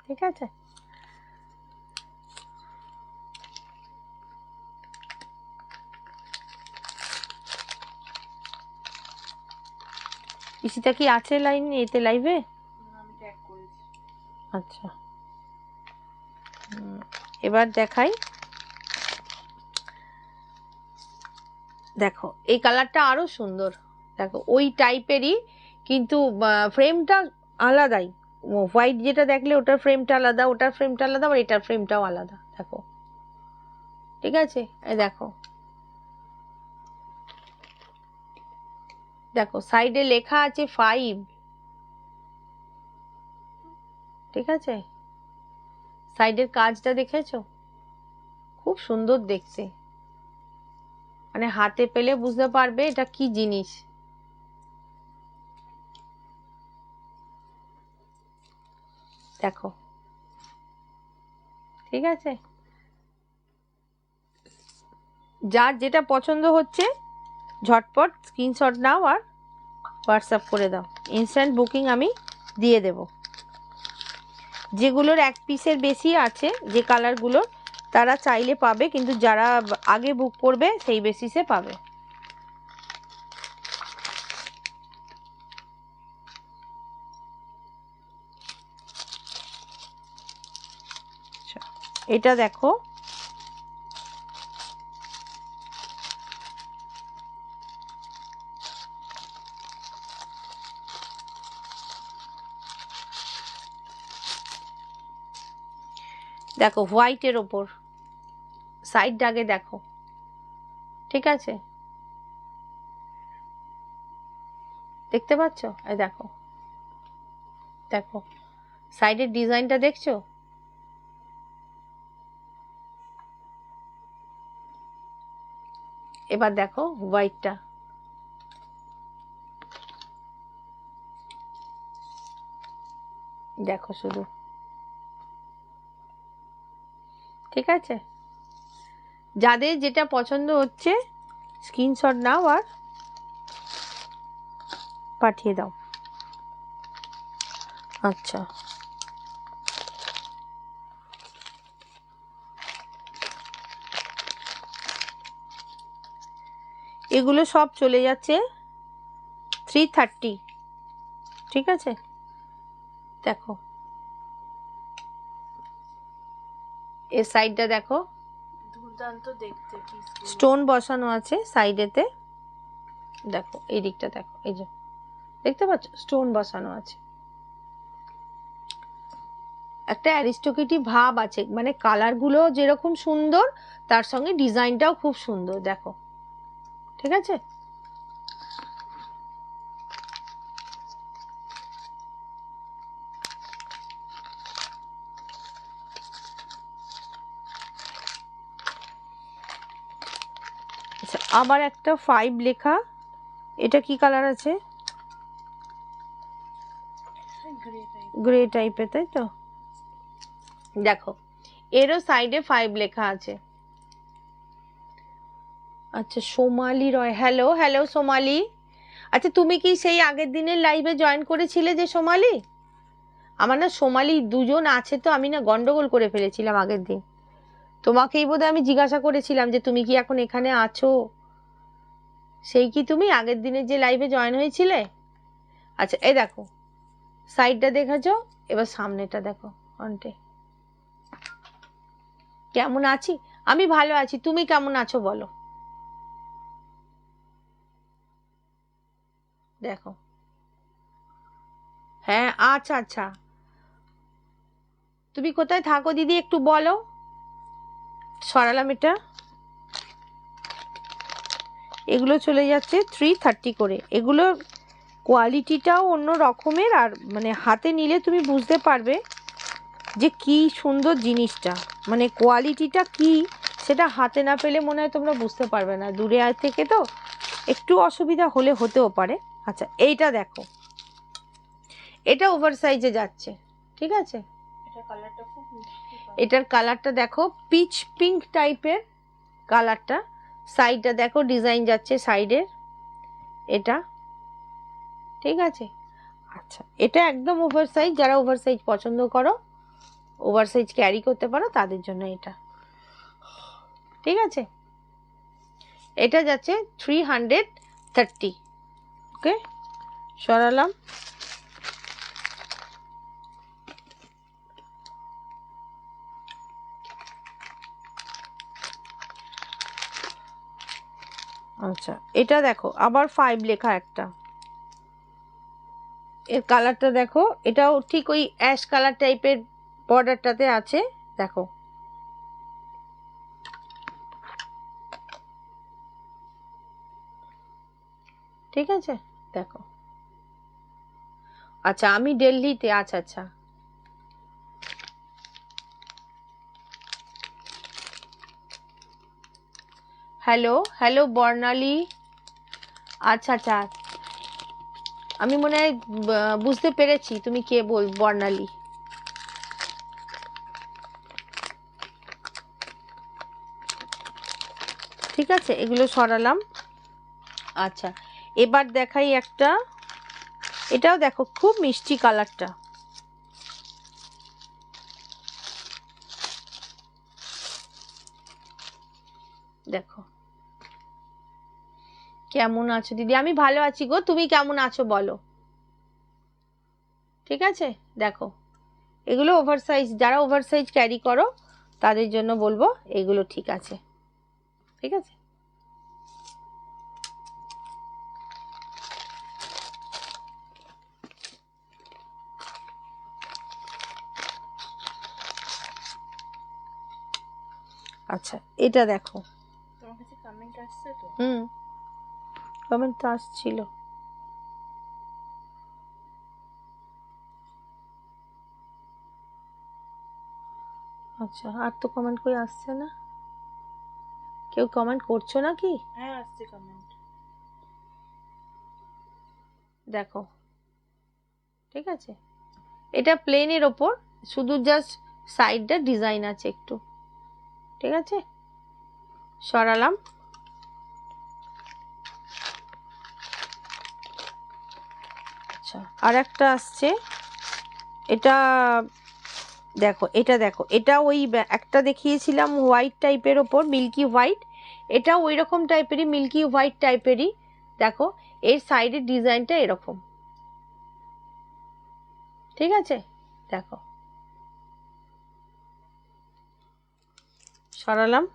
ঠিক আছে, ঈশিতা কি আছে লাইন এতে লাইভে? আচ্ছা, এবার দেখাই। দেখো এই কালারটা আরো সুন্দর, দেখো ওই টাইপেরই, কিন্তু ফ্রেমটা আলাদাই। হোয়াইট যেটা দেখলে ওটার ফ্রেমটা আলাদা, ওটার ফ্রেমটা আলাদা, আর এটার ফ্রেমটাও আলাদা। দেখো, ঠিক আছে, এই দেখো, দেখো সাইডে লেখা আছে 5। ঠিক আছে, সাইডের কাজটা দেখেছো? খুব সুন্দর দেখতে, মানে হাতে পেলে বুঝতে পারবে এটা কি জিনিস। দেখো, ঠিক আছে, যার যেটা পছন্দ হচ্ছে ঝটপট স্ক্রিনশট নাও আর হোয়াটসঅ্যাপ করে দাও। ইনস্ট্যান্ট বুকিং আমি দিয়ে দেব। যেগুলোর এক পিসের বেশি আছে, যে কালারগুলোর, তারা চাইলে পাবে, কিন্তু যারা আগে বুক করবে সেই বেসিসে পাবে। এটা দেখো, দেখো হোয়াইটের ওপর সাইড দাগে দেখো, ঠিক আছে, দেখতে পাচ্ছ? এই দেখো, দেখো সাইডের ডিজাইনটা দেখছো? এবার দেখো হোয়াইটটা, দেখো শুধু, ঠিক আছে? যাদের যেটা পছন্দ হচ্ছে স্ক্রিনশট নাও আর পাঠিয়ে দাও। আচ্ছা, এগুলো সব চলে যাচ্ছে 330, ঠিক আছে? দেখো এই সাইডটা দেখো, দুর্দান্ত দেখতে, পিসগুলো স্টোন বসানো আছে সাইডেতে, দেখো এই দিকটা দেখো, এই যে দেখতে পাচ্ছ স্টোন বসানো আছে, একটা অ্যারিস্টোক্রেটিক ভাব আছে, মানে কালারগুলো যেরকম সুন্দর তার সঙ্গে ডিজাইনটাও খুব সুন্দর, দেখো, ঠিক আছে? আচ্ছা, আবার একটা 5 লেখা, এটা কি কালার আছে? গ্রে টাইপের, তাই তো? দেখো এরও সাইডে 5 লেখা আছে। আচ্ছা, সোমালি রয়, হ্যালো হ্যালো সোমালি। আচ্ছা, তুমি কি সেই আগের দিনের লাইভে জয়েন করেছিলে যে সোমালি? আমার না সোমালি দুজন আছে, তো আমি না গন্ডগোল করে ফেলেছিলাম আগের দিন। তোমাকেই বোধহয় আমি জিজ্ঞাসা করেছিলাম যে তুমি কি এখন এখানে আছো, সেই কি তুমি আগের দিনের যে লাইভে জয়েন হয়েছিলে? আচ্ছা, এই দেখো সাইডটা দেখেছো, এবার সামনেটা দেখো। ফ্রন্টে কেমন আছি? আমি ভালো আছি, তুমি কেমন আছো বলো? দেখো, হ্যাঁ, আচ্ছা আচ্ছা, তুমি কোথায় থাকো দিদি একটু বলো। সরালাম এটা, এগুলো চলে যাচ্ছে 330 করে। এগুলো কোয়ালিটিটাও অন্য রকমের, আর মানে হাতে নিলে তুমি বুঝতে পারবে যে কি সুন্দর জিনিসটা, মানে কোয়ালিটিটা কি সেটা হাতে না পেলে মনে হয় তোমরা বুঝতে পারবে না, দূরে থেকে তো একটু অসুবিধা হলে হতেও পারে। আচ্ছা, এইটা দেখো, এটা ওভার সাইজে যাচ্ছে, ঠিক আছে? এটা কালারটা খুব মিষ্টি, এটার কালারটা দেখো, পিচ পিঙ্ক টাইপের কালারটা, সাইডটা দেখো ডিজাইন যাচ্ছে সাইডের, এটা, ঠিক আছে? আচ্ছা, এটা একদম ওভার সাইজ, যারা ওভার সাইজ পছন্দ করো, ওভার সাইজ ক্যারি করতে পারো, তাদের জন্য এটা, ঠিক আছে? এটা যাচ্ছে 330, ওকে, সরালাম। আচ্ছা, এটা দেখো আবার 5 লেখা একটা, এর কালারটা দেখো, এটাও ঠিক ওই অ্যাশ কালার টাইপের বর্ডারটাতে আছে, দেখো, ঠিক আছে? দেখো, আচ্ছা আমি দিল্লিতে, আচ্ছা আচ্ছা, হ্যালো হ্যালো বর্ণালী, আচ্ছা আচ্ছা, আমি মনে হয় বুঝতে পেরেছি তুমি কে বর্ণালী। ঠিক আছে, এগুলো সরালাম। আচ্ছা, এবার দেখাই একটা, এটাও দেখো খুব মিষ্টি কালারটা, দেখো কেমন আছো দিদি? আমি ভালো আছি গো, তুমি কেমন আছো বলো? ঠিক আছে, দেখো এগুলো ওভারসাইজ, যারা ওভারসাইজ ক্যারি করো তাদের জন্য বলবো এগুলো ঠিক আছে। ঠিক আছে, আচ্ছা এটা দেখো। তোমার কাছে কমেন্ট আসছে তো? কমেন্ট তো আসছিল। আচ্ছা, আর তো কমেন্ট কই আসছে না, কেউ কমেন্ট করছো নাকি? হ্যাঁ আসছে কমেন্ট। দেখো ঠিক আছে, এটা প্লেনের ওপর শুধু জাস্ট সাইডটা ডিজাইন আছে একটু। ঠিক আছে, সরালাম। আচ্ছা, আর একটা আসছে, এটা দেখো, এটা দেখো, এটা ওই একটা দেখিয়েছিলাম হোয়াইট টাইপের ওপর, মিল্কি হোয়াইট, এটা ওই রকম টাইপেরই, মিল্কি হোয়াইট টাইপেরই। দেখো এর সাইডের ডিজাইনটা এরকম। ঠিক আছে, দেখো সরালাম।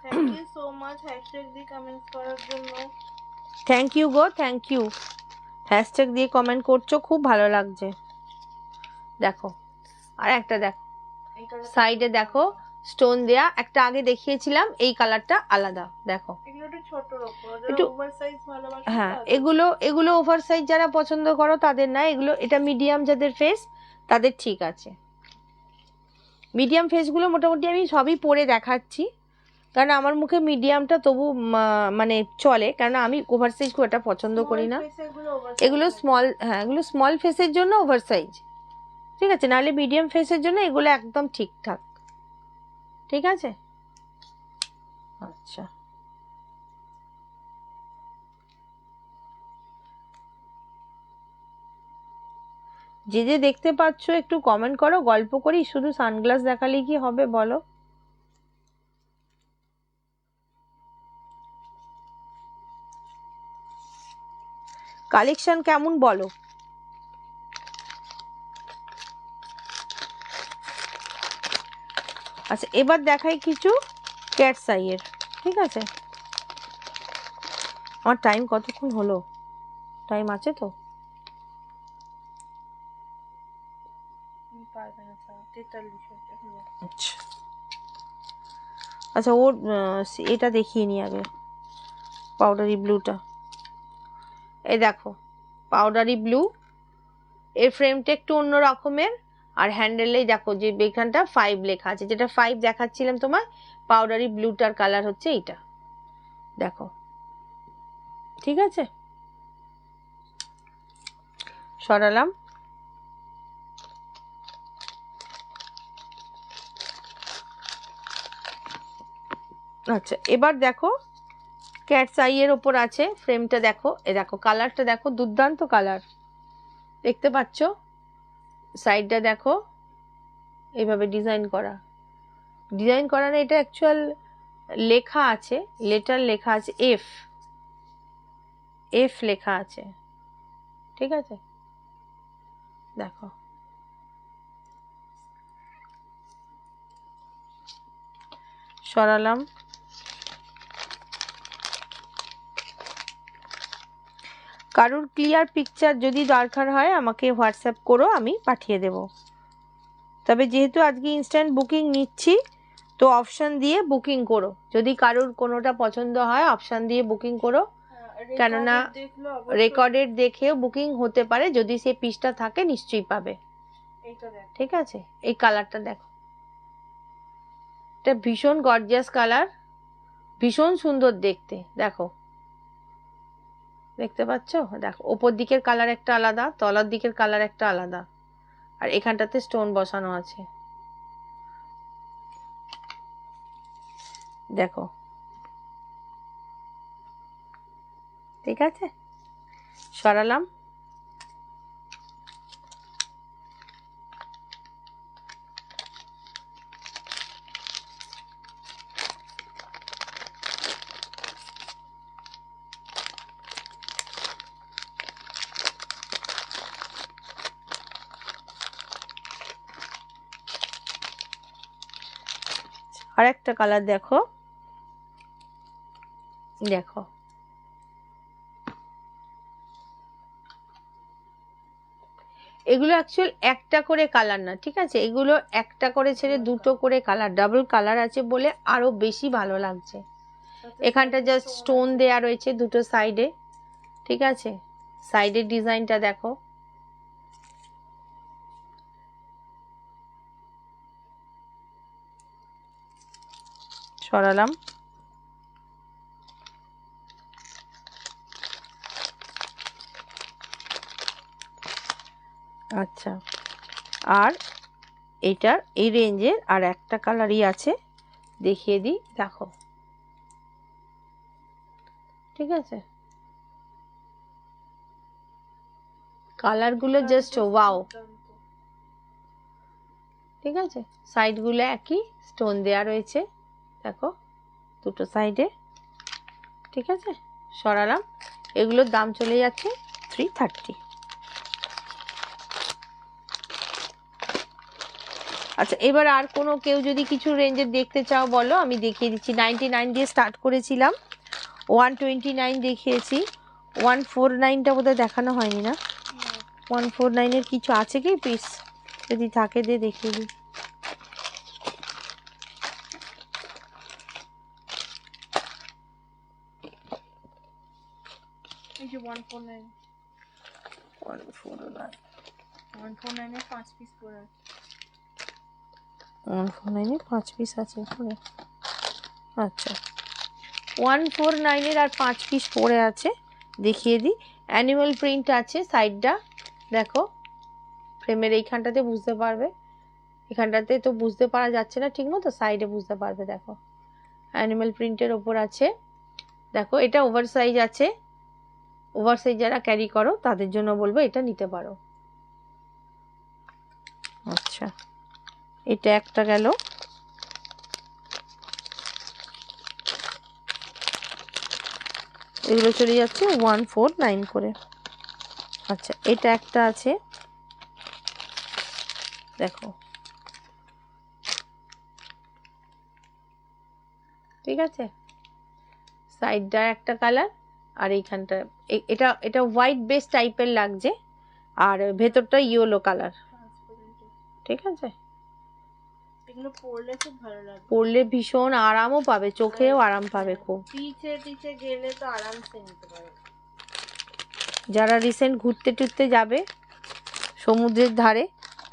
Thank you so much hashtag দিয়ে কমেন্টস করার জন্য। থ্যাংক ইউ গো, থ্যাংক ইউ, হ্যাশট্যাগ দিয়ে কমেন্ট করছো, খুব ভালো লাগছে। দেখো আর একটা দেখো, সাইডে দেখো স্টোন দেয়া, একটা আগে দেখিয়েছিলাম, এই কালারটা আলাদা। দেখো এগুলো একটু ছোটর উপর, একটু ওভারসাইজ ভালোবাসে। হ্যাঁ, এগুলো ওভার সাইজ যারা পছন্দ করো তাদের না, এগুলো এটা মিডিয়াম যাদের ফেস তাদের ঠিক আছে। মিডিয়াম ফেসগুলো মোটামুটি আমি সবই পরে দেখাচ্ছি, কারণ আমার মুখে মিডিয়ামটা তবু মানে চলে, কারণ আমি ওভার সাইজ খুব একটা পছন্দ করি না। এগুলো স্মল, হ্যাঁ এগুলো স্মল ফেসের জন্য ওভার সাইজ, ঠিক আছে, নাহলে মিডিয়াম ফেসের জন্য এগুলো একদম ঠিকঠাক। ঠিক আছে, আচ্ছা যে যে দেখতে পাচ্ছ একটু কমেন্ট করো, গল্প করি, শুধু সানগ্লাস দেখালেই কি হবে বলো? কালেকশন কেমন বলো? আচ্ছা এবার দেখাই কিছু ক্যাটস আইয়ের। ঠিক আছে, আমার টাইম কতক্ষণ হলো? টাইম আছে তো? আচ্ছা আচ্ছা, ওর এটা দেখিয়ে নি আগে, পাউডারি ব্লুটা। এই দেখো পাউডারি ব্লু, এর ফ্রেমটা একটু অন্য রকমের, আর হ্যান্ডেলেই দেখো যে এখানটা 5 লেখা আছে, যেটা 5 দেখাচ্ছিলাম তোমার, পাউডারি ব্লুটার কালার হচ্ছে এইটা। দেখো ঠিক আছে, সরালাম। আচ্ছা এবার দেখো ক্যাটস আই এর ওপর আছে, ফ্রেমটা দেখো, এ দেখো কালারটা দেখো, দুর্দান্ত কালার, দেখতে পাচ্ছ? সাইডটা দেখো এইভাবে ডিজাইন করা, ডিজাইন করা না, এটা অ্যাকচুয়াল লেখা আছে, লেটার লেখা আছে, এফ, এফ লেখা আছে। ঠিক আছে, দেখো সরালাম। কারোর ক্লিয়ার পিকচার যদি দরকার হয় আমাকে হোয়াটসঅ্যাপ করো, আমি পাঠিয়ে দেব। তবে যেহেতু আজকে ইনস্ট্যান্ট বুকিং নিচ্ছি, তো অপশন দিয়ে বুকিং করো, যদি কারোর কোনোটা পছন্দ হয় অপশন দিয়ে বুকিং করো, কেননা রেকর্ডেড দেখেও বুকিং হতে পারে, যদি সেই পিসটা থাকে নিশ্চয়ই পাবে। ঠিক আছে, এই কালারটা দেখো, এটা ভীষণ গর্জিয়াস কালার, ভীষণ সুন্দর দেখতে। দেখো দেখতে পাচ্ছ? দেখো ওপর দিকের কালার একটা আলাদা, তলার দিকের কালার একটা আলাদা, আর এখানটাতে স্টোন বসানো আছে। দেখো, ঠিক আছে, সরালাম। আর একটা কালার দেখো, দেখো এগুলো অ্যাকচুয়াল একটা করে কালার না, ঠিক আছে, এগুলো একটা করে ছেড়ে দুটো করে কালার, ডাবল কালার আছে বলে আরো বেশি ভালো লাগছে। এখানটা জাস্ট স্টোন দেয়া রয়েছে দুটো সাইডে, ঠিক আছে, সাইডের ডিজাইনটা দেখো, সরালাম। আচ্ছা, আর এটার এই রেঞ্জের আর একটা কালারই আছে, দেখিয়ে দিই, দেখো, ঠিক আছে, কালারগুলো জাস্ট ওয়াও, ঠিক আছে, সাইডগুলো একই, স্টোন দেয়া রয়েছে দেখো দুটো সাইডে, ঠিক আছে, সরালাম। এগুলোর দাম চলে যাচ্ছে 330। আচ্ছা, এবার আর কোনো কেউ যদি কিছু রেঞ্জের দেখতে চাও বলো, আমি দেখিয়ে দিচ্ছি। 99 দিয়ে স্টার্ট করেছিলাম, 129 দেখিয়েছি, 149টা বোধহয় দেখানো হয়নি না, 149-এর কিছু আছে কি পিস? যদি থাকে দিয়ে দেখিয়ে দিই। এই যে 149 149 149 এর 5 পিস পড়ে আছে, 149 এর 5 পিস আছে এখানে। আচ্ছা, 149 এর আর 5 পিস পড়ে আছে, দেখিয়ে দিই। অ্যানিমাল প্রিন্ট আছে সাইডটা, দেখো ফ্রেমের এইখানটাতে বুঝতে পারবে, এখানটাতে তো বুঝতে পারা যাচ্ছে না ঠিক মতো, সাইডে বুঝতে পারবে, দেখো অ্যানিমাল প্রিন্টের ওপর আছে, দেখো এটা ওভার সাইজ আছে, ওভার সাইজ যারা ক্যারি করো তাদের জন্য বলবো এটা নিতে পারো। আচ্ছা, এটা একটা গেল, এগুলো চলে যাচ্ছে 149 করে। আচ্ছা, এটা একটা আছে, দেখো, ঠিক আছে, সাইডটা একটা কালার, আর এইখানটা এটা এটা হোয়াইট বেস টাইপের লাগছে, আর ভেতরটা ইয়েলো কালার, ঠিক আছে, এগুলো পরলে খুব ভালো লাগবে, পরলে ভীষণ আরামও পাবে, চোখেও আরাম পাবে খুব। বিচে গেলে তো আরামসে নিতে পারো। যারা রিসেন্ট ঘুরতে টুরতে যাবে সমুদ্রের ধারে,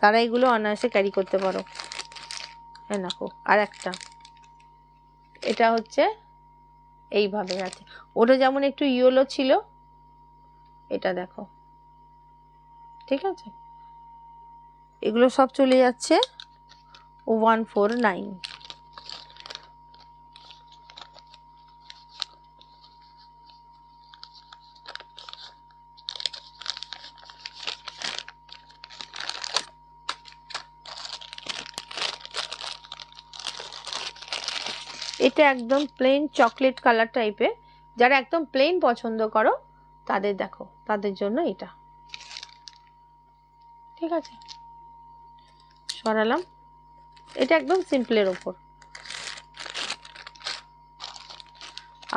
তারা এগুলো অনায়াসে ক্যারি করতে পারো। হ্যাঁ, দেখো আর একটা, এটা হচ্ছে এইভাবে আছে, ওটা যেমন একটু ইয়েলো ছিল, এটা দেখো, ঠিক আছে, এগুলো সব চলে যাচ্ছে 149। এটা একদম প্লেন চকলেট কালার টাইপের, যারা একদম প্লেন পছন্দ করো তাদের দেখো, তাদের জন্য এটা, ঠিক আছে, সরালাম। এটা একদম সিম্পলের ওপর,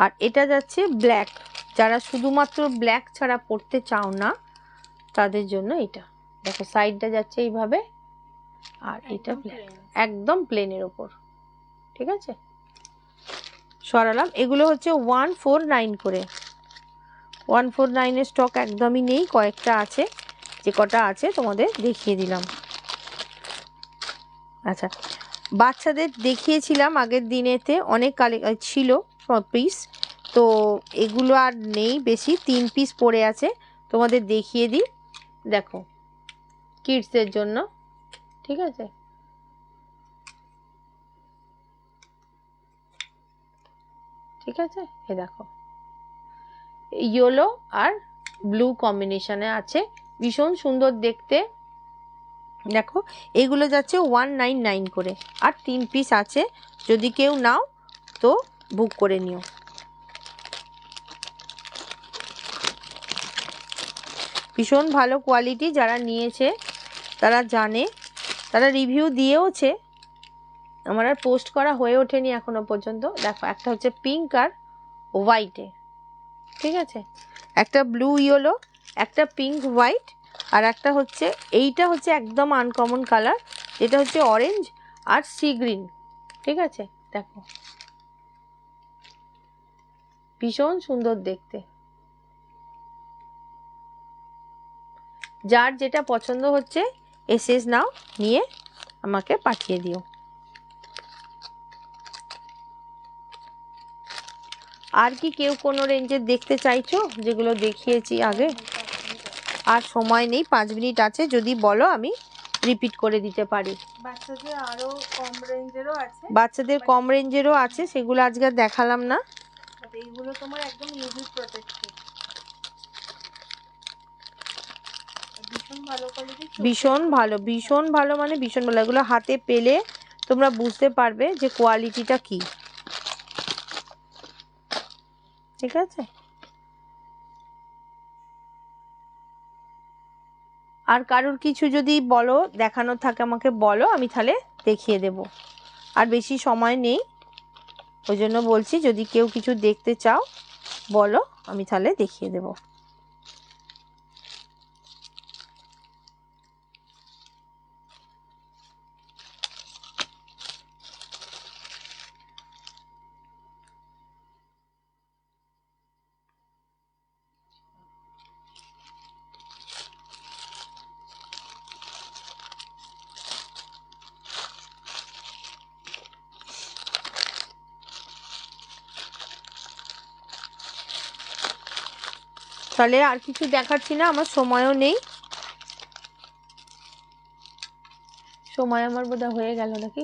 আর এটা যাচ্ছে ব্ল্যাক, যারা শুধুমাত্র ব্ল্যাক ছাড়া পরতে চাও না তাদের জন্য এটা, দেখো সাইডটা যাচ্ছে এইভাবে, আর এটা ব্ল্যাক, একদম প্লেনের ওপর, ঠিক আছে, সরালাম। এগুলো হচ্ছে 149 করে, 149-এর স্টক একদমই নেই, কয়েকটা আছে, যে কটা আছে তোমাদের দেখিয়ে দিলাম। আচ্ছা, বাচ্চাদের দেখিয়েছিলাম আগের দিনেতে, অনেক ছিল পিস, তো এগুলো আর নেই বেশি, 3 পিস পড়ে আছে, তোমাদের দেখিয়ে দিই, দেখো কিডসের জন্য, ঠিক আছে, ঠিক আছে, এ দেখো ইয়েলো আর ব্লু কম্বিনেশনে আছে, ভীষণ সুন্দর দেখতে। দেখো এগুলো যাচ্ছে 199 করে, আর 3 পিস আছে, যদি কেউ নাও তো বুক করে নিও। ভীষণ ভালো কোয়ালিটি, যারা নিয়েছে তারা জানে, তারা রিভিউ দিয়েওছে, আমার আর পোস্ট করা হয়ে ওঠেনি এখনো পর্যন্ত। দেখো একটা হচ্ছে পিঙ্ক আর হোয়াইটে, ঠিক আছে, একটা ব্লু ইয়েলো, একটা পিঙ্ক হোয়াইট, আর একটা হচ্ছে এইটা হচ্ছে একদম আনকমন কালার, যেটা হচ্ছে অরেঞ্জ আর সি গ্রিন, ঠিক আছে। দেখো ভীষণ সুন্দর দেখতে, যার যেটা পছন্দ হচ্ছে এসএস নাও, নিয়ে আমাকে পাঠিয়ে দিও। আর কি কেউ কোনো রেঞ্জের দেখতে চাইছো, যেগুলো দেখিয়েছি আগে? আর সময় নেই, 5 মিনিট আছে, যদি বলো আমি রিপিট করে দিতে পারি। বাচ্চাদের আরো কম রেঞ্জেরও আছে, বাচ্চাদের কম রেঞ্জেরও আছে, সেগুলো আজকে আর দেখালাম না। এইগুলো তোমার একদম ইউভি প্রোটেক্টেড, ভীষণ ভালো কোয়ালিটি, ভীষণ ভালো, ভীষণ ভালো, মানে ভীষণ ভালো। এগুলো হাতে পেলে তোমরা বুঝতে পারবে যে কোয়ালিটিটা কি, ঠিক আছে। আর কারোর কিছু যদি বলো দেখানোর থাকে আমাকে বলো, আমি তাহলে দেখিয়ে দেব। আর বেশি সময় নেই, ওই জন্য বলছি যদি কেউ কিছু দেখতে চাও বলো, আমি তাহলে দেখিয়ে দেব। তাহলে আর কিছু দেখাচ্ছি না, আমার সময়ও নেই, সময় আমার বোধহয় হয়ে গেল নাকি,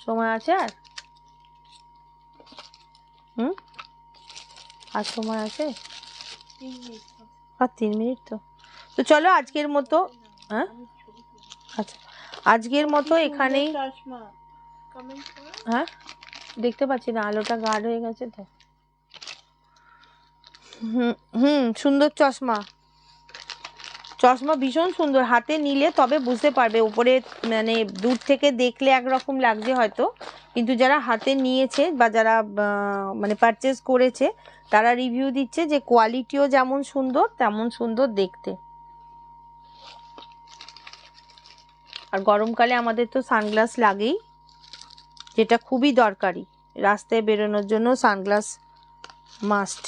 সময় আছে আর আর সময় আছে আর 3 মিনিট। তো চলো আজকের মতো, হ্যাঁ আচ্ছা আজকের মতো এখানেই, হ্যাঁ দেখতে পাচ্ছি না, আলোটা গাঢ় হয়ে গেছে তো। সুন্দর চশমা, চশমা ভীষণ সুন্দর, হাতে নিলে তবে বুঝতে পারবে, উপরে মানে দূর থেকে দেখলে একরকম লাগছে হয়তো, কিন্তু যারা হাতে নিয়েছে বা যারা মানে পারচেজ করেছে তারা রিভিউ দিচ্ছে যে কোয়ালিটিও যেমন সুন্দর তেমন সুন্দর দেখতে। আর গরমকালে আমাদের তো সানগ্লাস লাগেই, যেটা খুবই দরকারি, রাস্তায় বেরোনোর জন্য সানগ্লাস মাস্ট।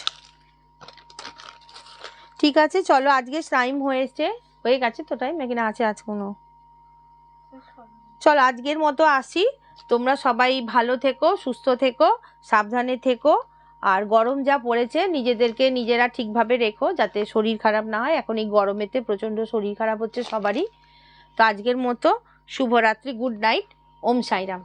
ঠিক আছে চলো, আজকে টাইম হয়ে গেছে তো, টাইম নাকি না আছে আজ কোনো, চলো আজকের মতো আসি। তোমরা সবাই ভালো থেকো, সুস্থ থেকো, সাবধানে থেকো, আর গরম যা পড়েছে নিজেদেরকে নিজেরা ঠিকভাবে রেখো যাতে শরীর খারাপ না হয়, এখন এই গরমেতে প্রচণ্ড শরীর খারাপ হচ্ছে সবারই। তো আজকের মতো শুভরাত্রি, গুড নাইট, ওম সাইরাম।